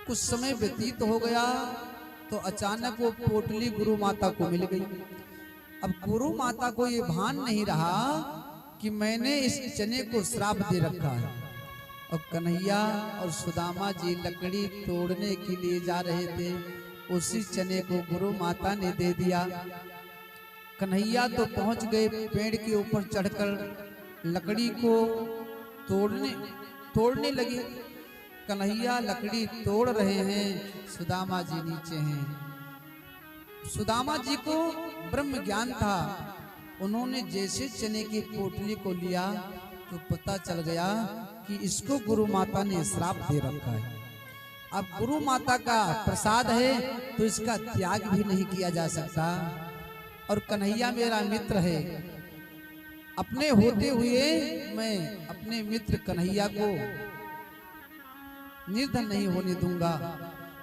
कुछ समय व्यतीत हो गया तो अचानक वो पोटली गुरु माता को मिल गई। अब गुरु माता को ये भान नहीं रहा कि मैंने इस चने को श्राप दे रखा है। और कन्हैया और सुदामा जी लकड़ी तोड़ने के लिए जा रहे थे, उसी चने को गुरु माता ने दे दिया। कन्हैया तो पहुंच गए, पेड़ के ऊपर चढ़कर लकड़ी को तोड़ने लगे। कन्हैया लकड़ी तोड़ रहे हैं, सुदामा जी नीचे हैं। सुदामा जी को ब्रह्म ज्ञान था, उन्होंने जैसे चने की पोटली को लिया तो पता चल गया कि इसको गुरु माता ने श्राप दे रखा है। अब गुरु माता का प्रसाद है तो इसका त्याग भी नहीं किया जा सकता। और कन्हैया मेरा मित्र है, अपने होते हुए मैं अपने मित्र कन्हैया को निर्धन नहीं होने दूंगा।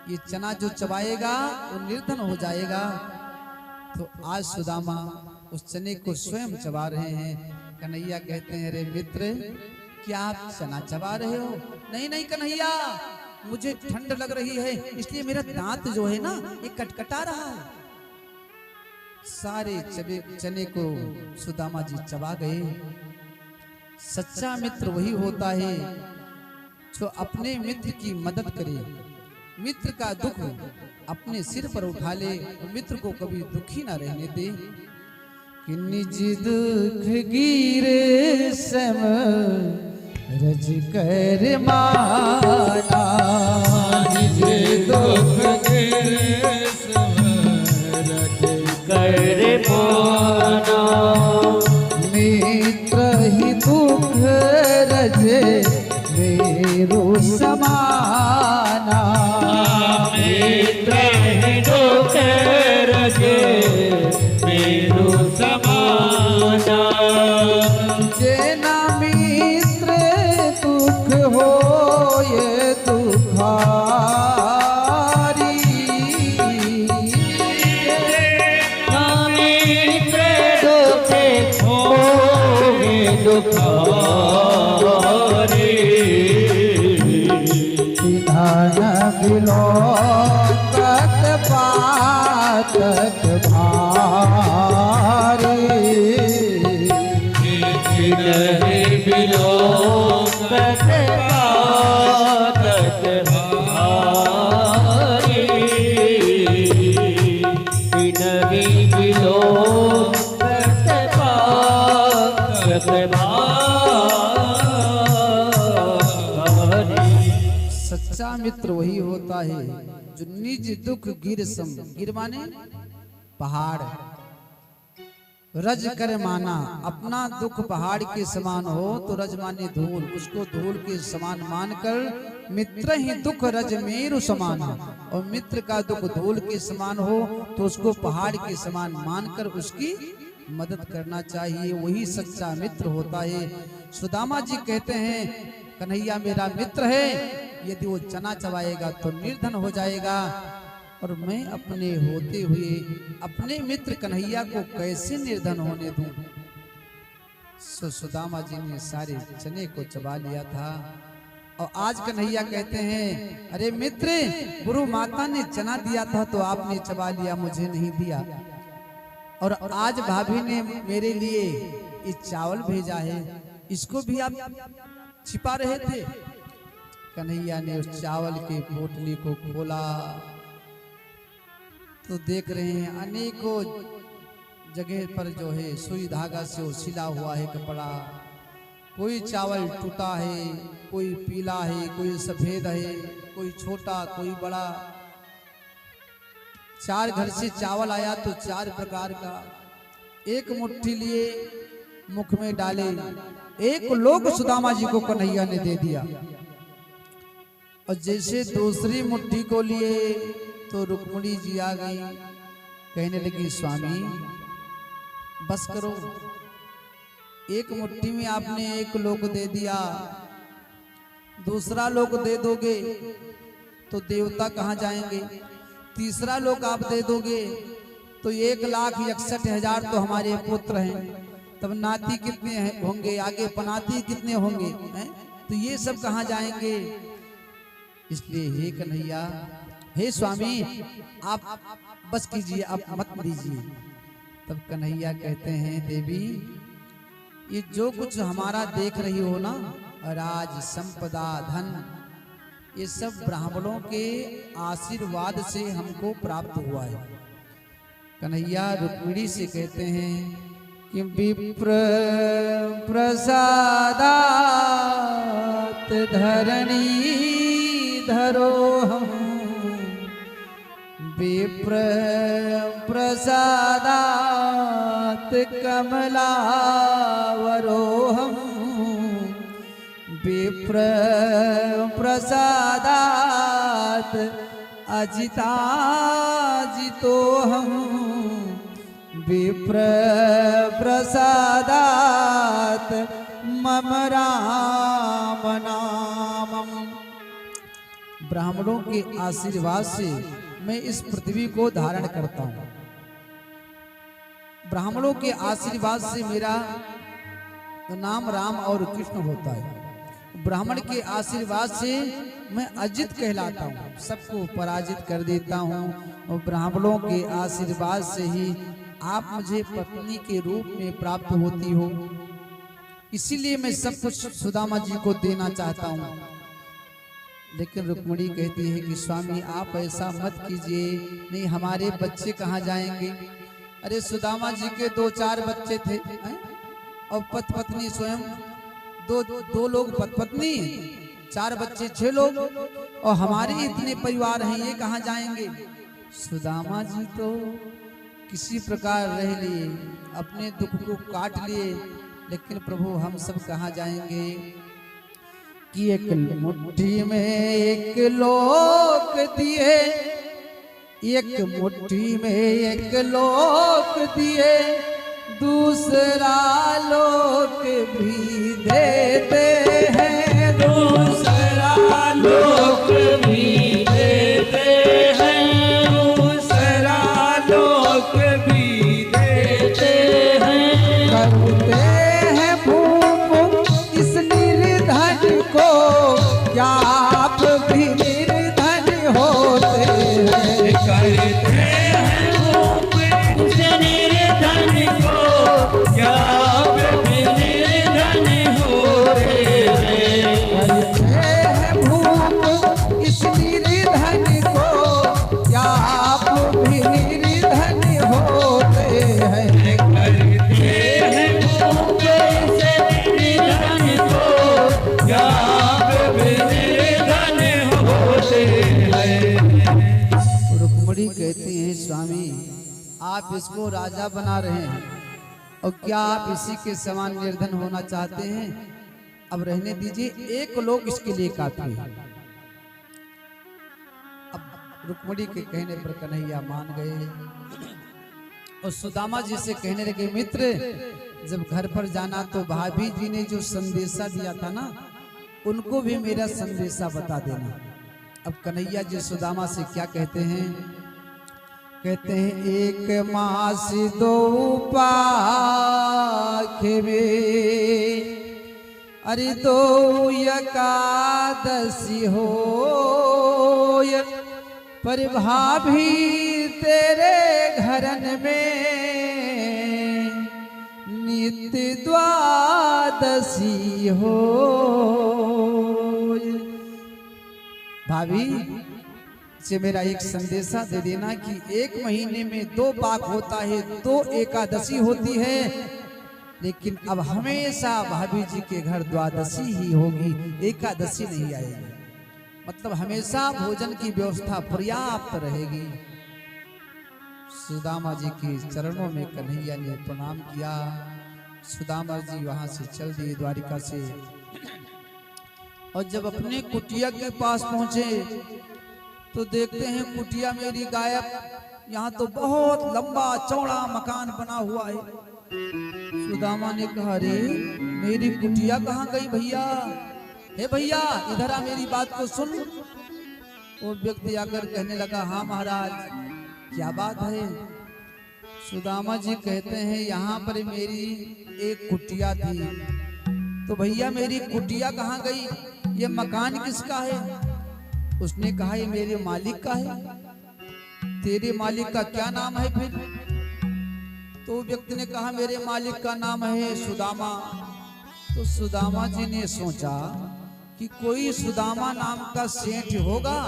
ये चना जो चबाएगा वो निर्धन हो जाएगा। तो आज सुदामा उस चने को स्वयं चबा रहे हैं। कन्हैया कहते हैं, अरे मित्र, क्या आप चना चबा रहे हो? नहीं नहीं कन्हैया, मुझे ठंड लग रही है, इसलिए मेरा दांत जो है ना ये कटकटा रहा है। सारे चने को सुदामा जी चबा गए। सच्चा मित्र वही होता है जो अपने मित्र की मदद करे, मित्र का दुख अपने सिर पर उठा ले, मित्र को कभी दुखी ना रहने दे। कि निज दुख गिरे सम रज कर माना, निज दुख गिरे सम रज कर माना। मित्र ही दुख रजे मेरो समाना, मित्र ही दुख रजे मेरो समाना। जेना मित्र दुख हो ये दुखारी, मित्र दुख हो ये दुखारी। बिलो तत पातक भारी, बिलो तत पातक भारी। नहीं बिलो तत पातक भारी। सच्चा मित्र वही होता है जो निज दुख गिर सम, गिर माने पहाड़, रज कर माना, अपना दुख पहाड़ के समान हो तो रज माने धूल, उसको धूल के समान मानकर मित्र ही दुख रज मेरु समाना। और मित्र का दुख धूल के समान हो तो उसको पहाड़ के समान मानकर उसकी मदद करना चाहिए, वही सच्चा मित्र होता है। सुदामा जी कहते हैं, कन्हैया मेरा मित्र है, यदि वो चना चबाएगा तो निर्धन हो जाएगा, और मैं अपने होते हुए अपने मित्र कन्हैया को कैसे निर्धन होने दूं। सुदामा जी ने सारे चने को चबा लिया था। और आज कन्हैया कहते हैं, अरे मित्र, गुरु माता ने चना दिया था तो आपने चबा लिया, मुझे नहीं दिया। और आज भाभी ने मेरे लिए ये चावल भेजा है, इसको भी आप छिपा रहे थे। कन्हैया ने उस चावल के पोटली को खोला तो देख रहे हैं अनेकों जगह पर जो है सुई धागा से वो सिला हुआ है कपड़ा। कोई चावल टूटा है, कोई पीला है, कोई सफेद है, कोई छोटा, कोई बड़ा। 4 घर से चावल आया तो 4 प्रकार का। एक मुट्ठी लिए मुख में डाले, एक लोग सुदामा जी को कन्हैया ने दे दिया। और जैसे दूसरी मुट्ठी को लिए तो रुक्मिणी जी आ गई, कहने लगी, स्वामी बस करो, एक मुट्ठी में आपने एक लोक दे दिया, दूसरा लोक दे दोगे तो देवता कहाँ जाएंगे, तीसरा लोक आप दे दोगे तो 1,61,000 तो हमारे पुत्र हैं, तब नाती कितने होंगे, आगे पनाती कितने होंगे हैं? तो ये सब कहाँ जाएंगे। इसलिए हे कन्हैया, हे स्वामी, आप बस कीजिए, आप मत दीजिए। तब कन्हैया कहते हैं, देवी ये जो कुछ हमारा देख रही हो ना, राज संपदा धन, ये सब ब्राह्मणों के आशीर्वाद से हमको प्राप्त हुआ है। कन्हैया रुक्मिणी से कहते हैं कि विप्र प्रसादात धरणी धरो हम, विप्र प्रसादात कमलावरो हम, विप्र प्रसादात अजिता जितो हम, विप्र प्रसादात मम राम नामम। ब्राह्मणों के आशीर्वाद से मैं इस पृथ्वी को धारण करता हूँ। ब्राह्मणों के आशीर्वाद से मेरा नाम राम और कृष्ण होता है। ब्राह्मण के आशीर्वाद से मैं अजित कहलाता हूँ, सबको पराजित कर देता हूँ। और ब्राह्मणों के आशीर्वाद से ही आप मुझे पत्नी के रूप में प्राप्त होती हो, इसीलिए मैं सब कुछ सुदामा जी को देना चाहता हूँ। लेकिन रुक्मिणी कहती है कि स्वामी आप ऐसा मत कीजिए, नहीं हमारे बच्चे कहाँ जाएंगे। अरे सुदामा जी के 2-4 बच्चे थे और पत्नी स्वयं दो लोग पत्नी, 4 बच्चे 6 लोग, और हमारे इतने परिवार हैं, ये कहाँ जाएंगे। सुदामा जी तो किसी प्रकार रह लिए, अपने दुख को काट लिए, लेकिन प्रभु हम सब कहाँ जाएंगे। कि एक मुट्ठी में एक लोक दिए, एक मुट्ठी में एक लोक दिए, दूसरा लोक भी देते हैं, दूसरा लोक भी देते हैं, दूसरा लोक भी देते हैं। करते हैं भूप इस निर्धन को, क्या आप भी निर्धन होते हैं। करते हैं भूप इस निर्धन को, क्या आप भी निर्धन होते हैं। करते हैं भूप इस निर्धन को, क्या आप भी निर्धन होते हैं। करते हैं भूप इस निर्धन को, क्या आप भी निर्धन होते हैं। रुक्मिणी कहती हैं, स्वामी आप इसको राजा बना रहे हैं, और क्या आप इसी के समान निर्धन होना चाहते हैं। अब रहने दीजिए, एक लोग इसके लिए काफी है। अब रुक्मिणी के कहने पर कन्हैया मान गए और सुदामा जी से कहने लगे, मित्र जब घर पर जाना तो भाभी जी ने जो संदेशा दिया था ना, उनको भी मेरा संदेशा बता देना। अब कन्हैया जी सुदामा से क्या कहते हैं, कहते हैं 1 मास 2 पाखे में, अरे 2 एकादशी हो, पर भाभी तेरे घरन में नित्य द्वादशी हो। भाभी से मेरा एक संदेशा दे देना कि 1 महीने में 2 पाक होता है, 2 एकादशी होती है, लेकिन अब हमेशा भाभी जी के घर द्वादशी ही होगी, एकादशी नहीं आएगी। मतलब हमेशा भोजन की व्यवस्था पर्याप्त रहेगी। सुदामा जी के चरणों में कन्हैया ने प्रणाम किया। सुदामा जी वहां से चल दिए द्वारिका से, और जब अपने कुटिया के पास पहुंचे तो देखते हैं कुटिया मेरी गायब। यहाँ तो बहुत लंबा चौड़ा मकान बना हुआ है। सुदामा ने कहा, अरे मेरी कुटिया कहाँ गई भैया। हे भैया इधर आ, मेरी बात को सुन। वो व्यक्ति आकर कहने लगा, हाँ महाराज क्या बात है। सुदामा जी कहते हैं, यहाँ पर मेरी एक कुटिया थी, तो भैया मेरी कुटिया कहाँ गई, ये मकान किसका है। उसने कहा ये मेरे मालिक का है। तेरे मालिक का क्या नाम है फिर? तो व्यक्ति ने कहा मेरे मालिक का नाम है सुदामा। तो सुदामा जी ने सोचा कि कोई सुदामा नाम का सेठ होगा,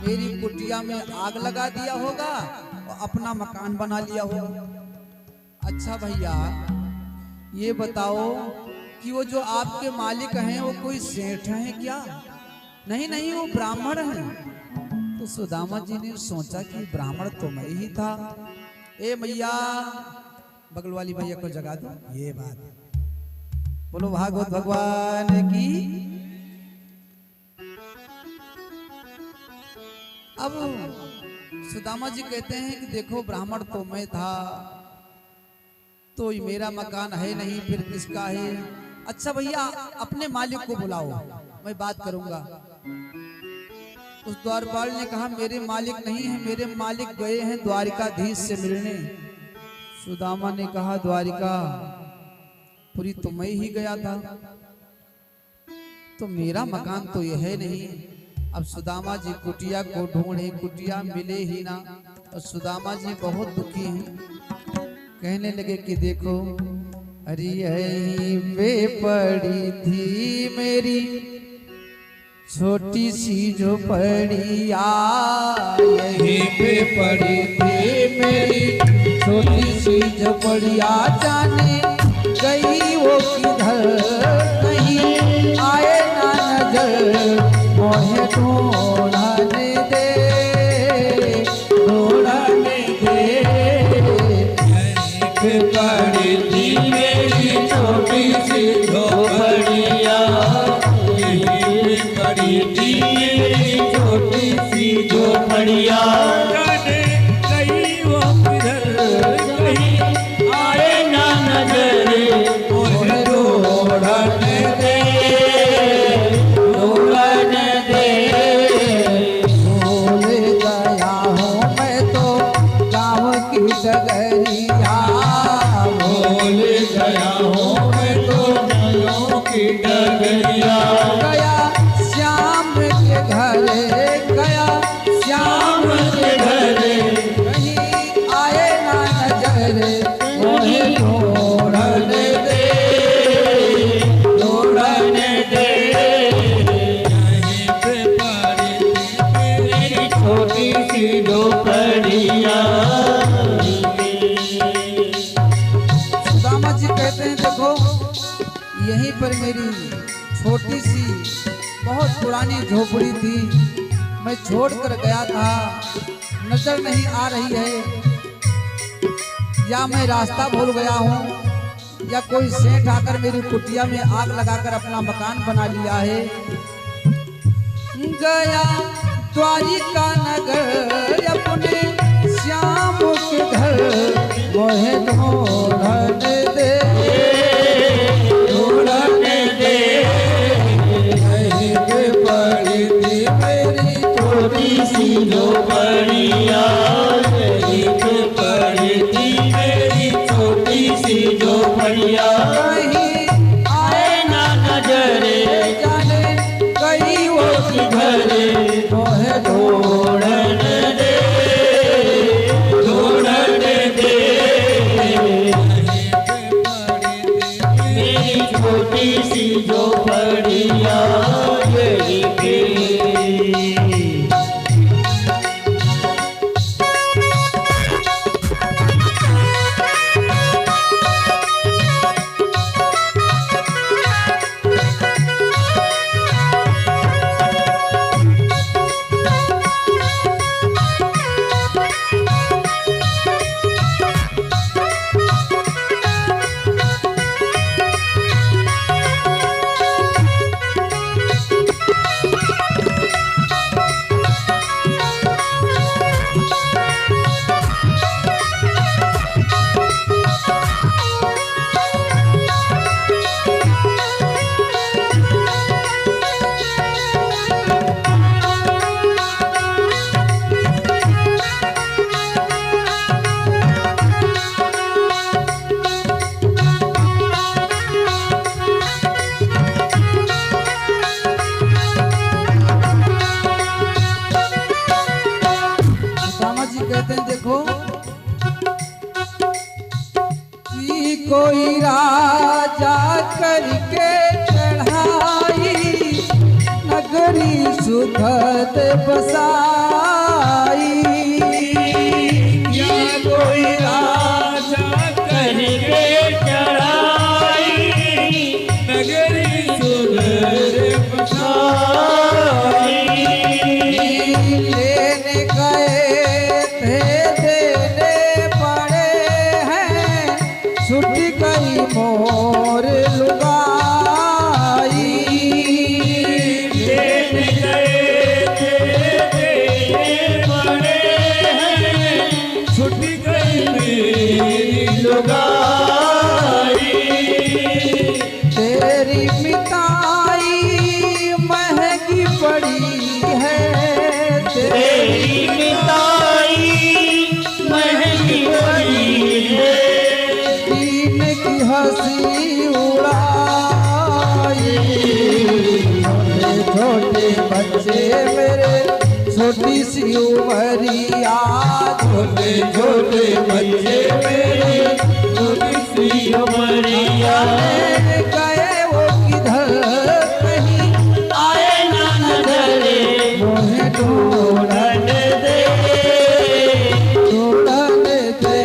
मेरी कुटिया में आग लगा दिया होगा और अपना मकान बना लिया होगा। अच्छा भैया ये बताओ कि वो जो आपके मालिक हैं वो कोई सेठ हैं क्या? नहीं नहीं, वो ब्राह्मण हैं। तो सुदामा जी ने सोचा कि ब्राह्मण तो मैं ही था। ए मैया, बगल वाली भैया को जगा दो। ये बात बोलो भागवत भगवान की। अब सुदामा जी कहते हैं कि देखो ब्राह्मण तो मैं था, तो ये मेरा मकान है नहीं, फिर किसका है? अच्छा भैया अपने मालिक को बुलाओ, मैं बात करूंगा। उस द्वारपाल ने कहा मेरे मालिक नहीं है, मेरे मालिक गए हैं द्वारिकाधीश से मिलने। सुदामा ने कहा द्वारिका पूरी तो मैं ही गया था, तो मेरा मकान तो यह है नहीं। अब सुदामा जी कुटिया को ढूंढे, कुटिया मिले ही ना, और सुदामा जी बहुत दुखी हैं। कहने लगे कि देखो अरे यहीं पे पड़ी थी मेरी छोटी सी झोपड़िया, यहीं पे पड़ी थी मेरी छोटी सी झोपड़िया। जाने गई वो किधर, कहीं आए ना नजर, मोहे ढूंढने दे, ढूंढने दे। यहीं पे पड़ी थी मेरी छोटी सी झोपड़िया, यहीं पे पड़ी थी मेरी छोटी सी झोपड़िया। जाने गई वो किधर, कहीं आए ना नजर, मोहे ढूंढने दे, ढूंढने दे। भूल गया हूँ मैं तो गाँव की डगरिया, भूल गया हूँ मैं तो गाँव की डगरिया। गया श्याम के घरे, गया श्याम के घरे, कहीं आए ना नजरे, मोहे ढूंढने दे, ढूंढने दे। यहीं पे पड़ी थी मेरी छोटी सी झोपड़िया। सुदामा जी कहते हैं देखो यहीं पर मेरी छोटी सी बहुत पुरानी झोपड़ी थी, मैं छोड़कर गया था, नजर नहीं आ रही है, या मैं रास्ता भूल गया हूँ, या कोई सेठ आकर मेरी कुटिया में आग लगाकर अपना मकान बना लिया है। गया द्वारिका नगर अपने श्याम के घर, मोहे ढूंढने दे, ढूंढने दे। यहीं पे पड़ी थी मेरी छोटी सी झोपड़िया, यहीं पे पड़ी थी मेरी छोटी सी झोपड़िया। कहीं आए ना नजरे, जाने कहीं वो किधरे, मोहे ढूंढने दे, ढूंढने दे। मेरी छोटी सी झोपड़िया, यहीं पे। सुखद बसाई। या कोई राजा करके चढ़ाई, नगरी सुंदर बसाई। लेने गए थे देने पड़े हैं, छूट गई मोर लुगाई। लेने गए थे देने पड़े हैं, छूट गई मेरी लुगाई। तेरी मिताई महंगी पड़ी है, तेरी मिताई महंगी पड़ी है। दीन की हंसी उड़ाई। छोटे बच्चे मेरे छोटी सी उमरिया, छोटे छोटे बच्चे मेरे छोटी सी उमरिया। गए वो किधर कहीं आए ना नजरे मोहे ढूंढन दे, ढूंढन दे।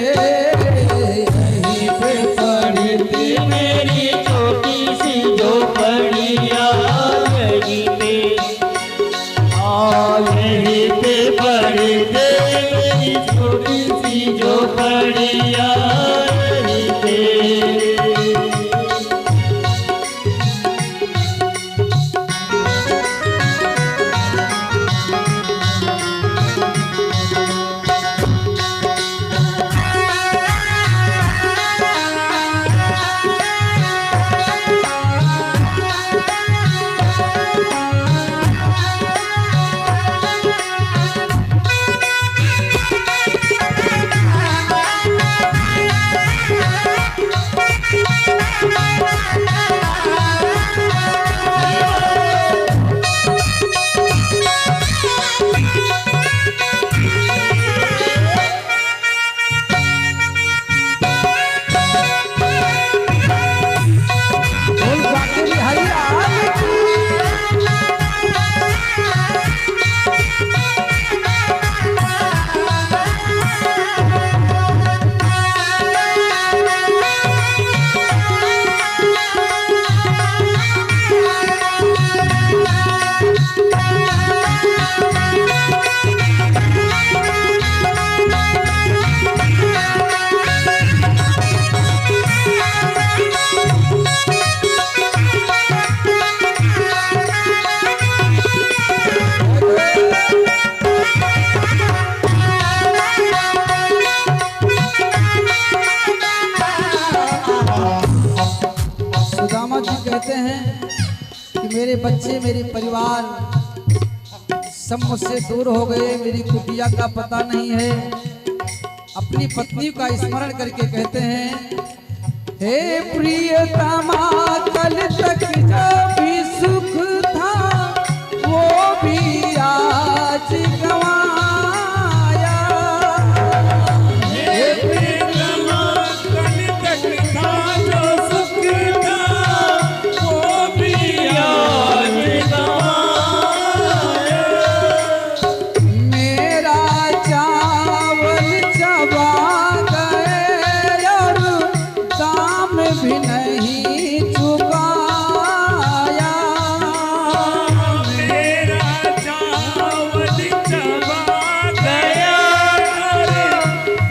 यहीं पे पड़ी थी मेरी छोटी सी झोपड़िया। यहीं पे यहीं पे पड़ी थी मेरी छोटी सी झोपड़िया। यहीं पे बोल बाकी बिहारी आल की। सुदामा जी कहते हैं कि मेरे बच्चे मेरे परिवार सब मुझसे दूर हो गए, मेरी कुटिया का पता नहीं है। अपनी पत्नी का स्मरण करके कहते हैं, हे प्रियतमा कल तक जो भी सुख था वो भी आज गवाया। हे प्रियतमा कल तक था जो सुख था वो भी आज गवाया। मेरा चावल चबा गए और दाम भी नहीं चुकाया। मेरा चावल चबा गया और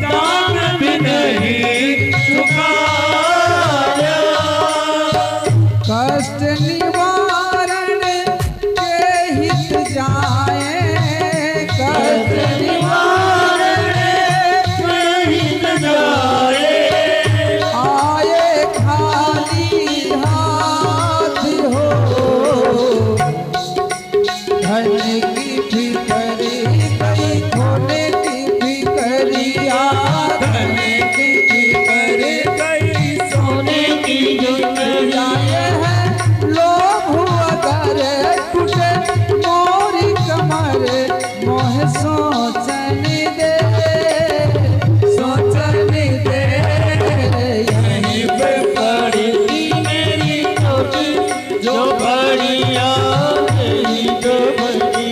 दाम भी नहीं चुकाया। कष्ट निवारण के हित जाए, कष्ट निवारण कहीं न जाए। आए खाली हाथ हो। धन की फिक्री गई खोने की फिक्रिया, धन की फिक्री गई सोने की जुटरिया। जाए है लोभ अगर टूटे मोरी कमर, मोह सोचन दे, सोचन दे। यहीं पे पड़ी थी मेरी छोटी झोपड़िया। यहीं पे पड़ी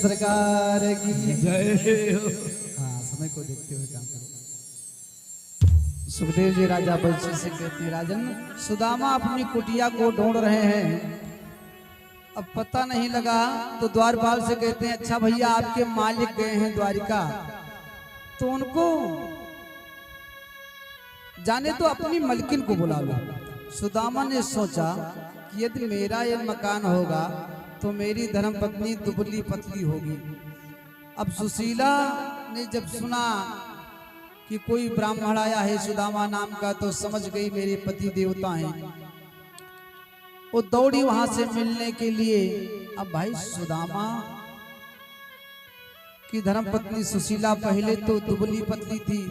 सरकार की जय हो। हाँ, समय को देखते हुए काम करो। सुखदेव जी राजा बलशी से कहते हैं, राजन सुदामा अपनी कुटिया को ढूंढ रहे हैं, अब पता नहीं लगा तो द्वारपाल से कहते हैं, अच्छा भैया आपके मालिक गए हैं द्वारिका, तो उनको जाने तो अपनी मलकिन को बुला लो। सुदामा ने सोचा कि यदि मेरा ये मकान होगा तो मेरी धर्मपत्नी दुबली पतली होगी। अब सुशीला ने जब सुना कि कोई ब्राह्मण आया है सुदामा नाम का, तो समझ गई मेरे पति देवता हैं, वो दौड़ी वहां से मिलने के लिए। अब भाई सुदामा की धर्मपत्नी सुशीला पहले तो दुबली पतली थी,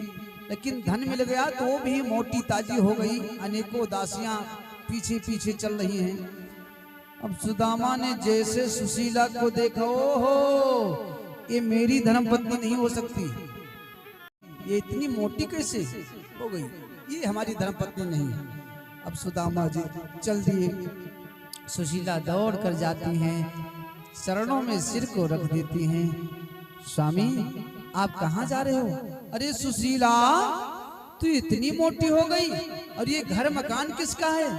लेकिन धन मिल गया तो वो भी मोटी ताजी हो गई, अनेकों दासियां पीछे पीछे चल रही हैं। अब सुदामा ने जैसे सुशीला को देखा, ओहो ये मेरी धर्मपत्नी नहीं हो सकती, ये इतनी मोटी कैसे हो गई, ये हमारी धर्मपत्नी नहीं है। अब सुदामा जी चल दिए, सुशीला दौड़ कर जाती हैं, चरणों में सिर को रख देती हैं, स्वामी आप कहाँ जा रहे हो? अरे सुशीला तू इतनी मोटी हो गई, और ये घर मकान किसका है?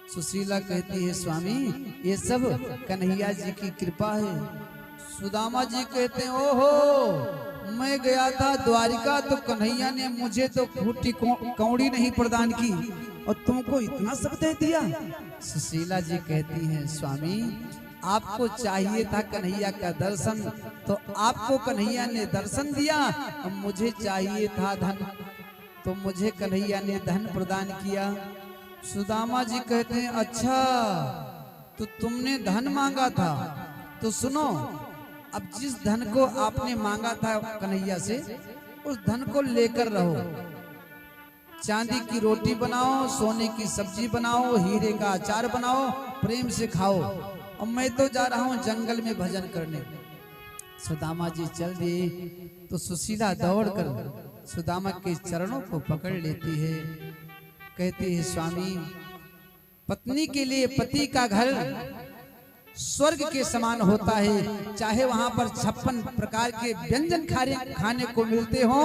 सुशीला कहती है, स्वामी ये सब कन्हैया जी की कृपा है। सुदामा जी कहते हैं, ओहो मैं गया था द्वारिका तो कन्हैया ने मुझे तो फूटी कौड़ी नहीं प्रदान की, और तुमको इतना सब दे दिया। सुशीला जी कहती हैं, स्वामी आपको चाहिए था कन्हैया का दर्शन, तो आपको कन्हैया ने दर्शन दिया, और मुझे चाहिए था धन, तो मुझे कन्हैया ने धन प्रदान किया। सुदामा जी कहते हैं, अच्छा तो तुमने धन मांगा था, तो सुनो अब जिस धन को आपने मांगा था कन्हैया से, उस धन को लेकर रहो, चांदी की रोटी बनाओ, सोने की सब्जी बनाओ, हीरे का अचार बनाओ, प्रेम से खाओ, और मैं तो जा रहा हूं जंगल में भजन करने। सुदामा जी चल दिए, तो सुशीला दौड़कर सुदामा के चरणों को पकड़ लेती है, कहती है, स्वामी पत्नी के लिए पति का घर स्वर्ग के समान होता है, चाहे वहां पर 56 प्रकार के व्यंजन खाने को मिलते हो,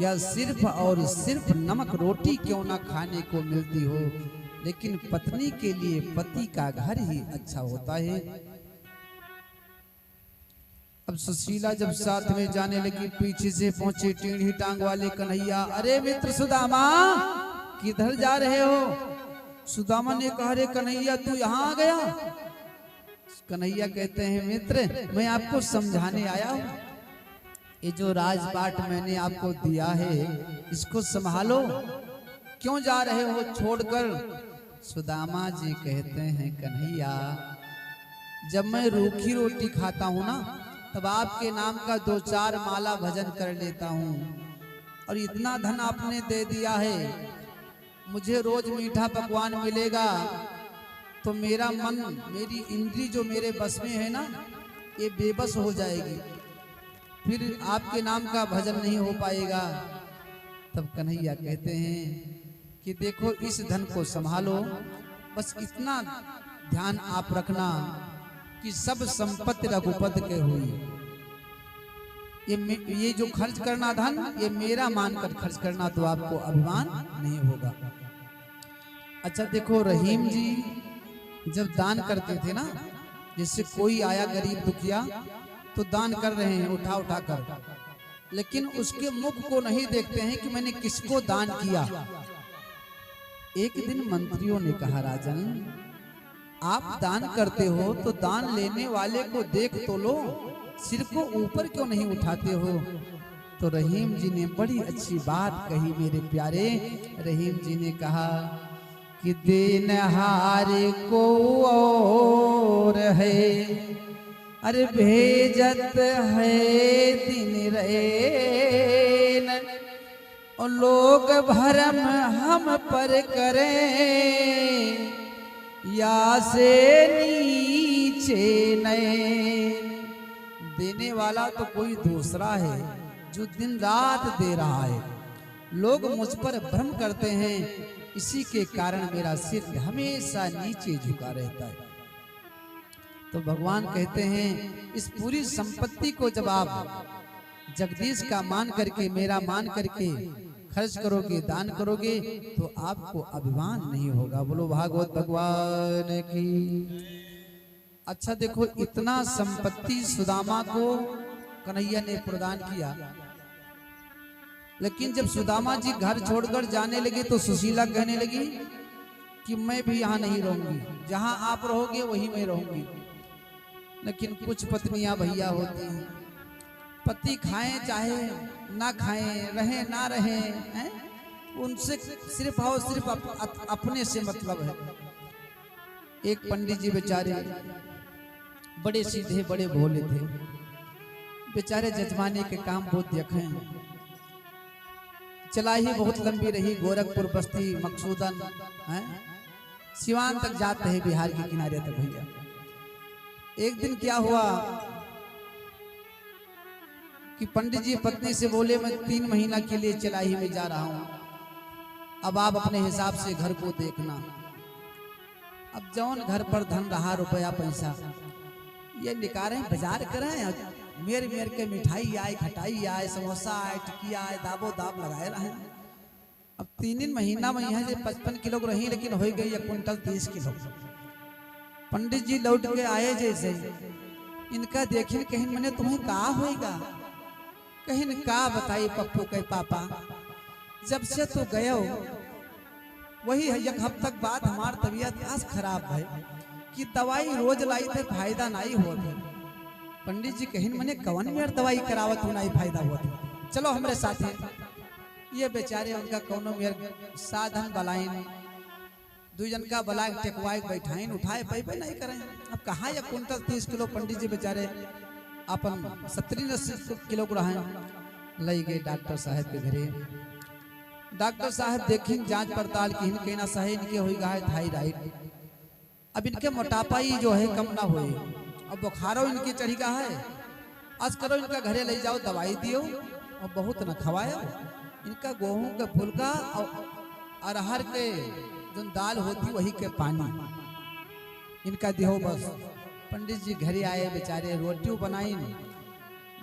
या सिर्फ और सिर्फ नमक रोटी क्यों ना खाने को मिलती हो, लेकिन पत्नी के लिए पति का घर ही अच्छा होता है। अब सुशीला जब साथ में जाने लगी, पीछे से पहुंचे टेढ़ी टांग वाले कन्हैया, अरे मित्र सुदामा किधर जा रहे हो? सुदामा ने कहा, अरे कन्हैया तू यहाँ आ गया? कन्हैया कहते हैं, मित्र मैं आपको समझाने आया हूँ, ये जो राजपाट मैंने आपको दिया है इसको संभालो, क्यों जा रहे हो छोड़कर? सुदामा जी कहते हैं, कन्हैया जब मैं रूखी रोटी खाता हूँ ना, तब आपके नाम का 2-4 माला भजन कर लेता हूँ, और इतना धन आपने दे दिया है, मुझे रोज मीठा पकवान मिलेगा तो मेरा मन, मेरी इंद्री जो मेरे बस में है ना, ये बेबस हो जाएगी, फिर आपके नाम का भजन नहीं हो पाएगा। तब कन्हैया कहते हैं कि देखो इस धन को संभालो, बस इतना ध्यान आप रखना कि सब संपत्ति रघुपति के हुई, ये जो खर्च करना धन ये मेरा मानकर खर्च करना, तो आपको अभिमान नहीं होगा। अच्छा देखो रहीम जी जब दान करते थे ना, जैसे कोई आया गरीब दुखिया तो दान कर रहे हैं उठा उठा कर, लेकिन उसके मुख को नहीं देखते हैं कि मैंने किसको दान किया। एक दिन मंत्रियों ने कहा, राजन आप दान करते हो तो दान लेने वाले को देख तो लो, सिर को ऊपर क्यों नहीं उठाते हो? तो रहीम जी ने बड़ी अच्छी बात कही मेरे प्यारे। रहीम जी ने कहा कि देनहार को और है, अरे भेजत है दिन रैन, और लोग भरम हम पर करें, या से नीचे नैन। देने वाला तो कोई दूसरा है जो दिन रात दे रहा है, लोग मुझ पर भ्रम करते हैं, इसी के कारण मेरा सिर हमेशा नीचे झुका रहता है। तो भगवान कहते हैं इस पूरी संपत्ति को जब आप जगदीश का मान करके, मेरा मान करके खर्च करोगे, दान करोगे, तो आपको अभिमान नहीं होगा। बोलो भागवत भगवान की। अच्छा देखो, इतना संपत्ति सुदामा को कन्हैया ने प्रदान किया, लेकिन जब सुदामा जी घर छोड़कर जाने लगे तो सुशीला कहने लगी कि मैं भी यहाँ नहीं रहूंगी, जहाँ आप रहोगे वहीं मैं रहूंगी। लेकिन कुछ पत्नियां भैया होती हैं, पति खाएं चाहे ना खाएं, रहे ना रहे हैं, उनसे सिर्फ और सिर्फ अपने से मतलब है। एक पंडित जी बेचारे बड़े सीधे बड़े भोले थे, बेचारे जजमाने के काम बहुत देखे, चलाई बहुत लंबी रही, गोरखपुर, बस्ती, मकसूदन, सिवान तक जाते हैं, बिहार के किनारे तक भैया। एक दिन क्या हुआ कि पंडित जी पत्नी से बोले मैं 3 महीना के लिए चलाही में जा रहा हूं, अब आप अपने हिसाब से घर को देखना। अब जौन घर पर धन रहा, रुपया पैसा, ये निकाले बाजार करें, मेर मेर के मिठाई आए, खटाई आए, समोसा आए, टिकिया आए, दाबो दाब लगाए रहे। अब 3 महीना में यहाँ से 55 किलो रही, लेकिन हो गई 1 कुंटल 30 किलो। पंडित जी लौट के आए, जैसे इनका देखिए, कहीं मैंने तुम्हें कहा होगा, कहीं का बताई पप्पू के पापा, जब से तो गए हो वही 1 हफ्ता बाद हमार तबीयत आज खराब है कि दवाई रोज लाई थे, फायदा नहीं हो। पंडित जी कहीं मैंने कवन मेर दवाई करावत हो, नहीं फायदा हुआ, चलो हमारे साथ है। ये बेचारे उनका कौनो मेर साधन बलाइन, 2 जन का बला टेकवाए बैठाइन, उठाए पे नहीं करें। अब कहाँ 1 कुंटल 30 किलो पंडित जी बेचारे अपन 70-80 किलो को रहे, लई गए डॉक्टर साहब के घरे। डॉक्टर साहब देखें, जांच पड़ताल की, इनके ना सही, इनके हो गया है थायराइड। अब इनके मोटापा ही जो है कम ना होए, अब बुखारो इनकी चढ़ी का है, आज करो इनका घरे ले जाओ, दवाई दियो और बहुत न खवायो। इनका गेहूं के फुलका और अरहर के जो दाल होती वही के पानी इनका दियो बस। पंडित जी घरे आए, बेचारे रोटियों बनाई,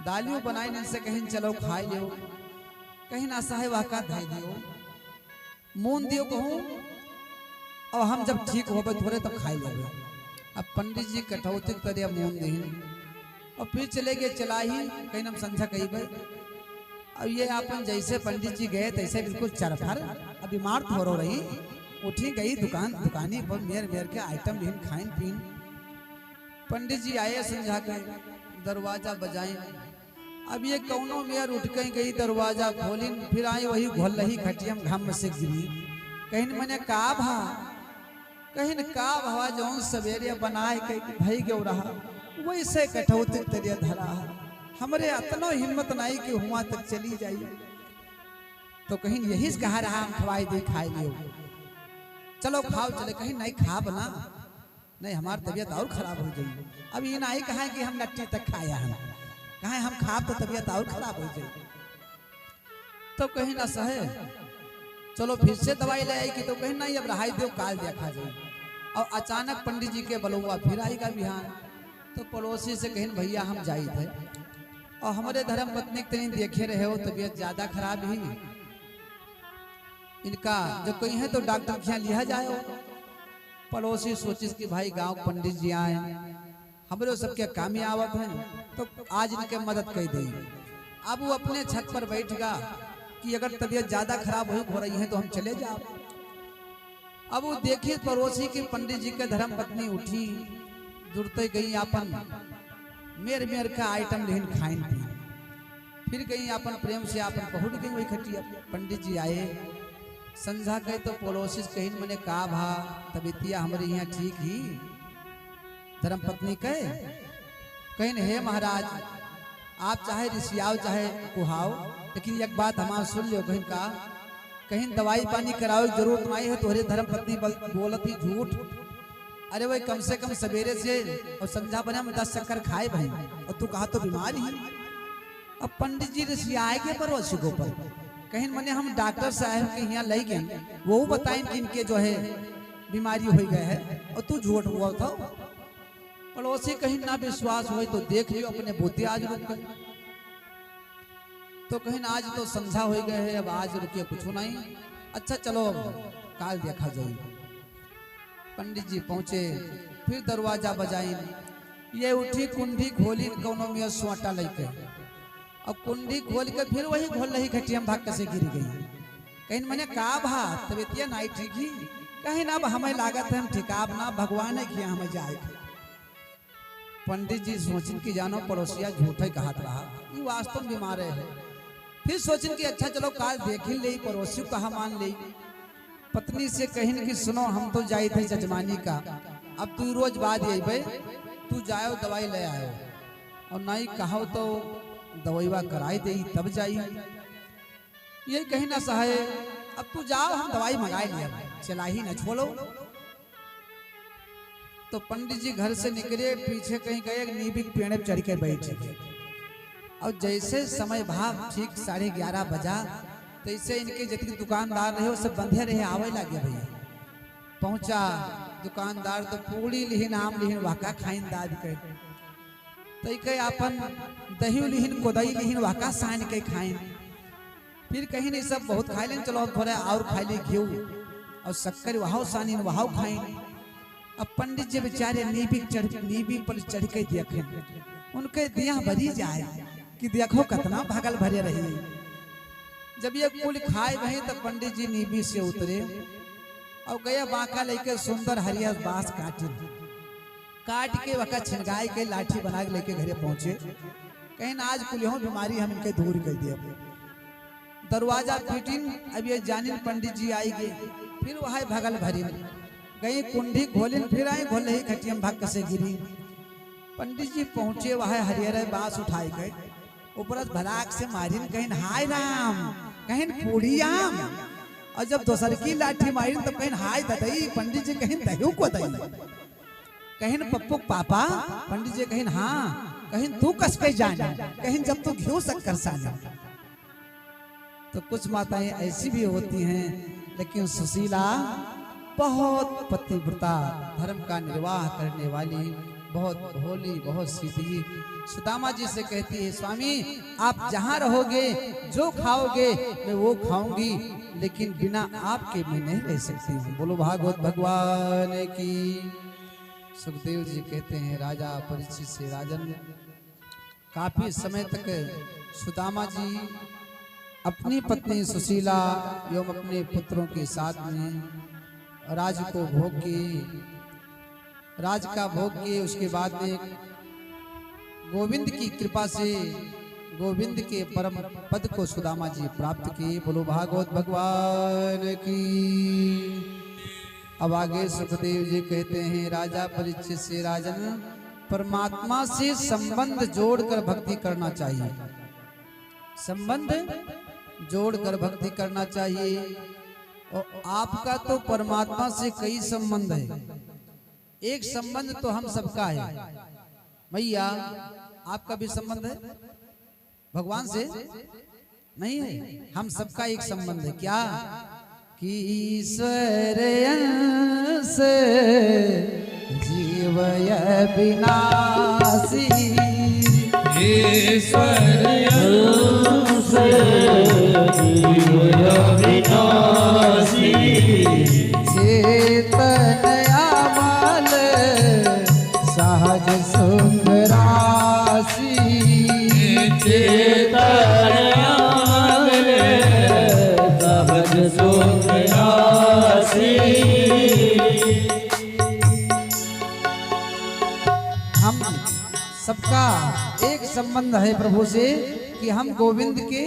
दालियों बनाई, इनसे कहीं चलो खा लियो, कहीं ना सहे वह का धाई दियो, मून दियो कहूँ, और हम जब ठीक हो थोड़े तब खाई लेंगे। अब पंडित जी कटौती तरह मून दी और फिर चले गए चलाही, कहीं हम संध्या कही गए। अब ये अपन जैसे पंडित जी गए तैसे बिल्कुल चरफर, अब बीमार थोड़ो रही, उठी गई दुकानी पर मेर मेर के आइटम लिन खाइन पीन। पंडित जी आए, समझा गए, दरवाजा बजाई। अब ये कौनो मेयर उठ गई, दरवाजा खोलिन, फिर आई वही घोल रही खटियम घम से गिरी। कहीं मैंने का भा, कहीं का भवा जौन सवेरे बनाए कहीं भाई गौ रहा, वैसे कठौती तेरे धरा, हमरे अतनो हिम्मत नहीं कि हुआ तक चली जाइए। तो कहीं यही कहा रहा, हम खवाई दे खाए लियो, चलो खाओ, चले, कहीं नहीं खा बना, नहीं हमारी तबीयत और खराब हो जाएगी। अब ये नहीं कहा कि हम नट्टी तक खाया, हम कहा हम खा तो तबीयत और खराब हो जाएगी। तो कहीं ना सहे, चलो फिर से दवाई ले आई कि, तो कहीं नहीं अब रहाई दो, काल देखा जाए। और अचानक पंडित जी के बलुआ फिर आएगा बिहान। तो पड़ोसी से कहीं भैया हम जाई थे, और हमारे धर्म पत्नी तनी देखे रहे हो, तबीयत ज्यादा खराब ही, इनका जब कोई है तो डॉक्टर के यहाँ लिया जाए। पड़ोसी सोचिस कि भाई गांव पंडित जी आए, हमरे सबके काम ही आवत हैं, तो आज इनके मदद कर दी। अब वो अपने छत पर बैठ गया कि अगर तबीयत ज्यादा खराब हो रही है तो हम चले जाओ। अब वो देखिए पड़ोसी की पंडित जी के धर्म पत्नी उठी, जुड़ते गई, अपन मेर मेर का आइटम लेन खाइन पी, फिर गई अपन प्रेम से अपन पहुंच गई वही खटिया। पंडित जी आए, संझा गए तो पड़ोसी कहीं मैंने कहा भा तबीयतिया हमारे यहाँ ठीक ही, धर्म पत्नी कहे कहीं हे महाराज, आप चाहे रिसियाओ चाहे कुहाओ, लेकिन एक बात हमारा सुन लो, कहीं का कहीं दवाई पानी कराओ जरूरत नहीं है, तुम्हारे धर्म पत्नी बोलत ही झूठ। अरे भाई कम से कम सवेरे से और संध्या बना में 10 चक्कर खाए भाई, और तू कहा तो बीमार ही। अब पंडित जी रिसियाए के पड़ोसी को पर कहीं मैंने हम डॉक्टर साहब के यहाँ ले गए, वो बताएं कि इनके जो है बीमारी हो गए है, और तू झूठ हुआ था। पड़ोसी कहीं ना विश्वास हो तो देख लियो अपने बुद्धि आज रुक गए। तो कहीं आज तो संध्या हो गए है, अब आज रुकिए कुछ नहीं, अच्छा चलो काल देखा जाए। पंडित जी पहुंचे, फिर दरवाजा बजाई, ये उठी कुंडी खोली कोनो में सोटा लेके, अब कुंडी खोल के फिर वही खोल रही खटियम भाग से गिर गई। कहीं मैंने का भा तबियतिया नहीं ठीक ही, कहीं ना अब हमें लागत है हम ठिकाब ना भगवान है किया हमें जाए। पंडित जी सोचिन की जानो पड़ोसिया झूठे कहत रहा, ये वास्तव बीमार है। फिर सोचिन की अच्छा चलो काल देख ही ले, पड़ोसी कहा मान ले। पत्नी से कहिन कि सुनो हम तो जाए थे जजमानी का, अब तू रोज बाद भाई तू जाओ दवाई ले आयो, और नहीं कहो तो दवाईवा कराई दे तब जाई। ये कहीं ना सहे, अब तू जाओ हम दवाई मंगाए लिया, चला ही ना छोड़ो। तो पंडित जी घर से निकले, पीछे कहीं गए, नीबी पेड़ पे चढ़ के बैठे। और जैसे समय भाव ठीक 11:30 बजा, तैसे इनके जितने दुकानदार रहे वो सब बंधे रहे, आवे लगे भैया। पहुंचा दुकानदार तो पूरी लिहिन आम लिहिन वाका खाइन दाद के, तई के अपन दही लिहिन कोदई लिहिन वाका सान के खाइन। फिर कहीं नहीं सब बहुत खाई लें, चलो थोड़ा और खाई ले घी और शक्कर वहां सानी वहां खाइन। अब पंडित जी बेचारे नीबी पर चढ़ के देखे, उनके दिया भरी जाए कि देखो कितना भागल भरे रही। जब ये कुल खाए वही तो पंडित जी नीबी से उतरे और गया बांका लेके सुंदर हरियर बांस काट के वका छिनगाई के लाठी बना के लेके घरे पहुंचे। कहीं ना आज कुल बीमारी हम इनके दूर कर दिए। दरवाजा पीटिन, अब ये जानिन पंडित जी आई गए, फिर वहां भगल भरी गई, कुंडी खोलिन, फिर आए खोल रही खटियम भाग से गिरी। पंडित जी पहुंचे, वहां हरियर बांस उठाए गए, ऊपर भलाक से मारिन, कहीं हाय राम, कहीं पूरी आम, और जब दोसर की लाठी मारिन तब कहीं हाय ददई। पंडित जी कहीं दही को दई, कहीं पप्पू पापा, पंडित जी कहीं हाँ, कहीं तू कस के जाना, कहीं जब तू घियो शक्कर साना। तो कुछ माताएं ऐसी भी होती हैं, लेकिन सुशीला बहुत पतिव्रता, धर्म का निर्वाह करने वाली, बहुत भोली, बहुत सीधी। सुदामा जी से कहती है, स्वामी आप जहां रहोगे जो खाओगे मैं वो खाऊंगी, लेकिन बिना आपके मैं नहीं रह सकती हूँ। बोलो भागवत भगवान की। सुखदेव जी कहते हैं, राजा परीक्षित से राजन काफी समय तक सुदामा जी अपनी पत्नी सुशीला एवं अपने पुत्रों के साथ में राज को भोग किए, राज का भोग किए। उसके बाद में गोविंद की कृपा से गोविंद के परम पद को सुदामा जी प्राप्त किए। बोलो भागवत भगवान की। अब आगे सुखदेव जी कहते हैं, राजा परीक्षित से राजन परमात्मा से संबंध जोड़कर भक्ति करना चाहिए, संबंध जोड़कर भक्ति करना चाहिए। और आपका तो परमात्मा से कई संबंध है, एक संबंध तो हम सबका है। भैया आपका भी संबंध है भगवान से नहीं है, हम सबका एक संबंध है। क्या कि ईश्वर अंश जीवय विनाशी, ईश्वर अंश जीवय विनाशी, चेतन अमल सहज सुख राशि, चेतन अमल सहज सुख राशि। हम सबका एक संबंध है प्रभु से कि हम गोविंद के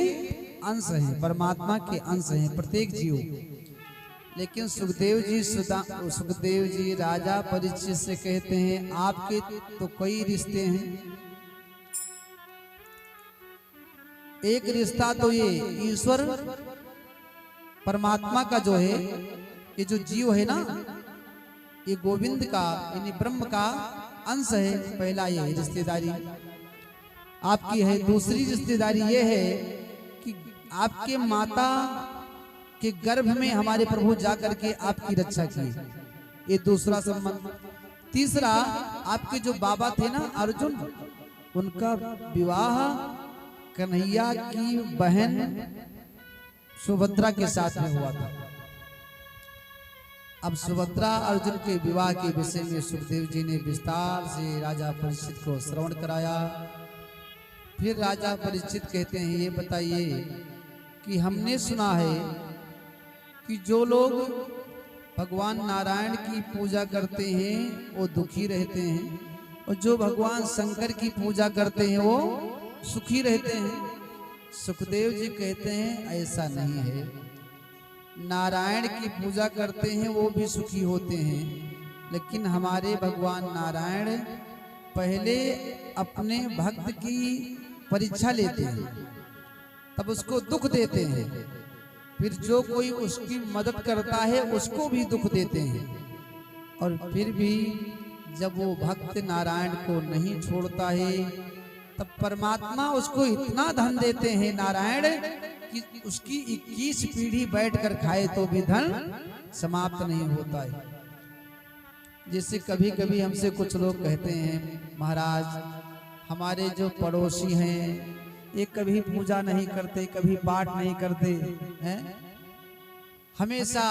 अंश हैं, परमात्मा के अंश हैं, प्रत्येक जीव। लेकिन सुखदेव जी राजा परीक्षित से कहते हैं, आपके तो कई रिश्ते हैं, एक रिश्ता तो ये ईश्वर परमात्मा का जो है, ये जो जीव है ना, ये गोविंद का यानी ब्रह्म का अंश है। पहला ये रिश्तेदारी आपकी है। दूसरी रिश्तेदारी ये है कि आपके माता के गर्भ में हमारे प्रभु जाकर के आपकी रक्षा की, ये दूसरा संबंध। तीसरा, आपके जो बाबा थे ना अर्जुन, उनका विवाह कन्हैया की बहन सुभद्रा के साथ में हुआ था। अब सुभद्रा अर्जुन के विवाह के विषय में सुखदेव जी ने विस्तार से राजा परीक्षित को श्रवण कराया। फिर राजा परीक्षित कहते हैं, ये बताइए कि हमने सुना है कि जो लोग भगवान नारायण की पूजा करते हैं वो दुखी रहते हैं, और जो भगवान शंकर की पूजा करते हैं वो सुखी रहते हैं। सुखदेव जी कहते हैं ऐसा नहीं है, नारायण की पूजा करते हैं वो भी सुखी होते हैं, लेकिन हमारे भगवान नारायण पहले अपने भक्त की परीक्षा लेते हैं, तब उसको दुख देते हैं, फिर जो कोई उसकी मदद करता है उसको भी दुख देते हैं, और फिर भी जब वो भक्त नारायण को नहीं छोड़ता है तब परमात्मा उसको इतना धन देते हैं नारायण कि उसकी 21 पीढ़ी बैठकर खाए तो भी धन समाप्त नहीं होता है। जैसे कभी कभी हमसे कुछ लोग कहते हैं, महाराज हमारे जो पड़ोसी हैं ये कभी पूजा नहीं करते, कभी पाठ नहीं करते हैं, हमेशा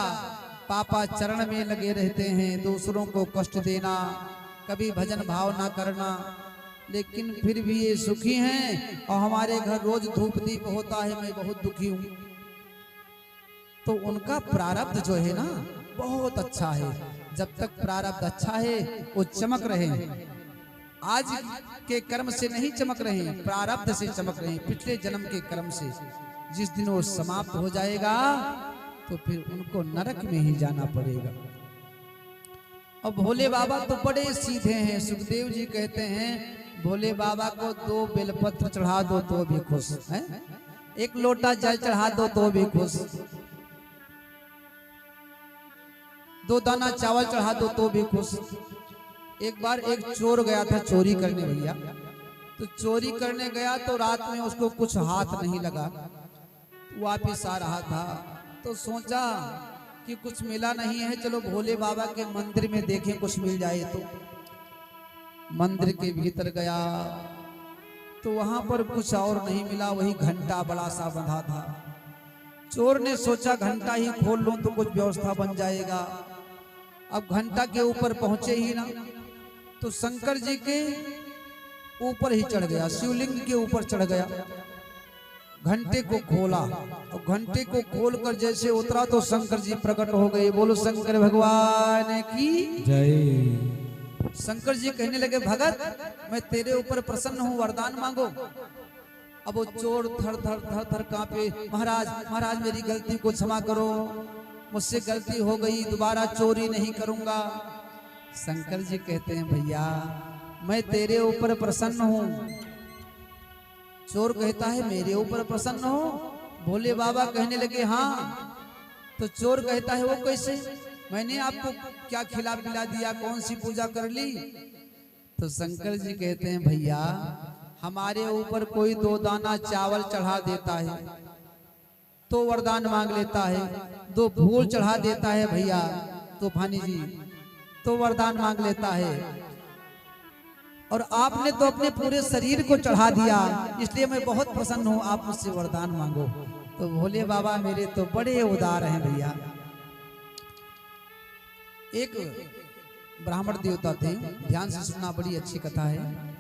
पापा चरण में लगे रहते हैं, दूसरों को कष्ट देना, कभी भजन भाव ना करना, लेकिन फिर भी ये सुखी हैं और हमारे घर रोज धूप दीप होता है, मैं बहुत दुखी हूं। तो उनका प्रारब्ध जो है ना बहुत अच्छा है। जब तक प्रारब्ध अच्छा है वो चमक रहे हैं, आज के कर्म से नहीं चमक रहे हैं, प्रारब्ध से चमक रहे हैं, पिछले जन्म के कर्म से। जिस दिन वो समाप्त हो जाएगा तो फिर उनको नरक में ही जाना पड़ेगा। और भोले बाबा तो बड़े सीधे हैं। सुखदेव जी कहते हैं, भोले बाबा को 2 बेलपत्र चढ़ा दो तो भी खुश है, 1 लोटा जल चढ़ा दो तो भी खुश, 2 दाना चावल चढ़ा दो तो भी खुश। एक बार एक चोर गया था चोरी करने भैया, तो चोरी करने गया तो रात में उसको कुछ हाथ नहीं लगा, वापिस आ रहा था तो सोचा कि कुछ मिला नहीं है, चलो भोले बाबा के मंदिर में देखें कुछ मिल जाए। तो मंदिर के भीतर गया तो वहां पर कुछ और नहीं मिला, वही घंटा बड़ा सा बंधा था। चोर ने सोचा घंटा ही खोल लूं तो कुछ व्यवस्था बन जाएगा। अब घंटा के ऊपर पहुंचे ही ना तो शंकर जी के ऊपर ही चढ़ गया, शिवलिंग के ऊपर चढ़ गया, घंटे को खोला और घंटे को खोलकर जैसे उतरा तो शंकर जी प्रकट हो गए। बोलो शंकर भगवान की जय। शंकर जी कहने लगे, भगत मैं तेरे ऊपर प्रसन्न हूँ, वरदान मांगो। अब वो चोर थर थर थर थर कांपे, महाराज महाराज मेरी गलती को क्षमा करो, मुझसे गलती हो गई, दोबारा चोरी नहीं करूंगा। शंकर जी कहते हैं, भैया मैं तेरे ऊपर प्रसन्न हूँ। चोर कहता है, मेरे ऊपर प्रसन्न हो? भोले बाबा कहने लगे, हाँ। तो चोर कहता है, वो कैसे? मैंने आपको क्या खिला पिला दिया, कौन सी पूजा कर ली? तो शंकर जी कहते हैं, भैया हमारे ऊपर कोई 2 दाना चावल चढ़ा देता है तो वरदान मांग लेता है, 2 फूल चढ़ा देता है भैया तूफानी जी तो वरदान मांग लेता है, और आपने तो अपने पूरे शरीर को चढ़ा दिया, इसलिए मैं बहुत प्रसन्न हूं, आप मुझसे वरदान मांगो। तो भोले बाबा मेरे तो बड़े उदार हैं भैया। एक ब्राह्मण देवता थे, ध्यान से सुनना, बड़ी अच्छी कथा है।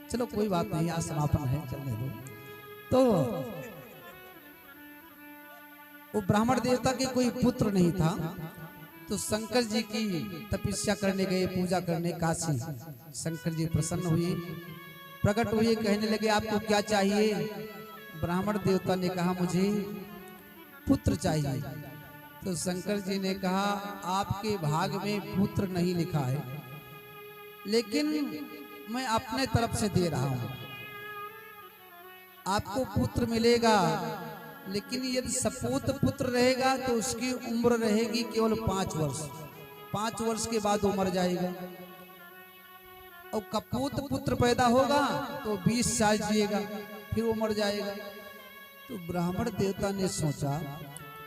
चलो कोई बात नहीं, आज समापन है, चलने दो। तो वो ब्राह्मण देवता के कोई पुत्र नहीं था, तो शंकर जी की तपस्या करने गए, पूजा करने काशी। शंकर जी प्रसन्न हुए, प्रकट हुए, कहने लगे आपको क्या चाहिए? ब्राह्मण देवता ने कहा मुझे पुत्र चाहिए। तो शंकर जी ने कहा आपके भाग में पुत्र नहीं लिखा है, लेकिन मैं अपने तरफ से दे रहा हूं, आपको पुत्र मिलेगा, लेकिन यदि सपूत पुत्र रहेगा तो उसकी उम्र रहेगी केवल 5 वर्ष, 5 वर्ष के बाद वो मर जाएगा। और कपूत पुत्र पैदा होगा तो 20 साल जिएगा, फिर वो मर जाएगा। तो ब्राह्मण देवता ने सोचा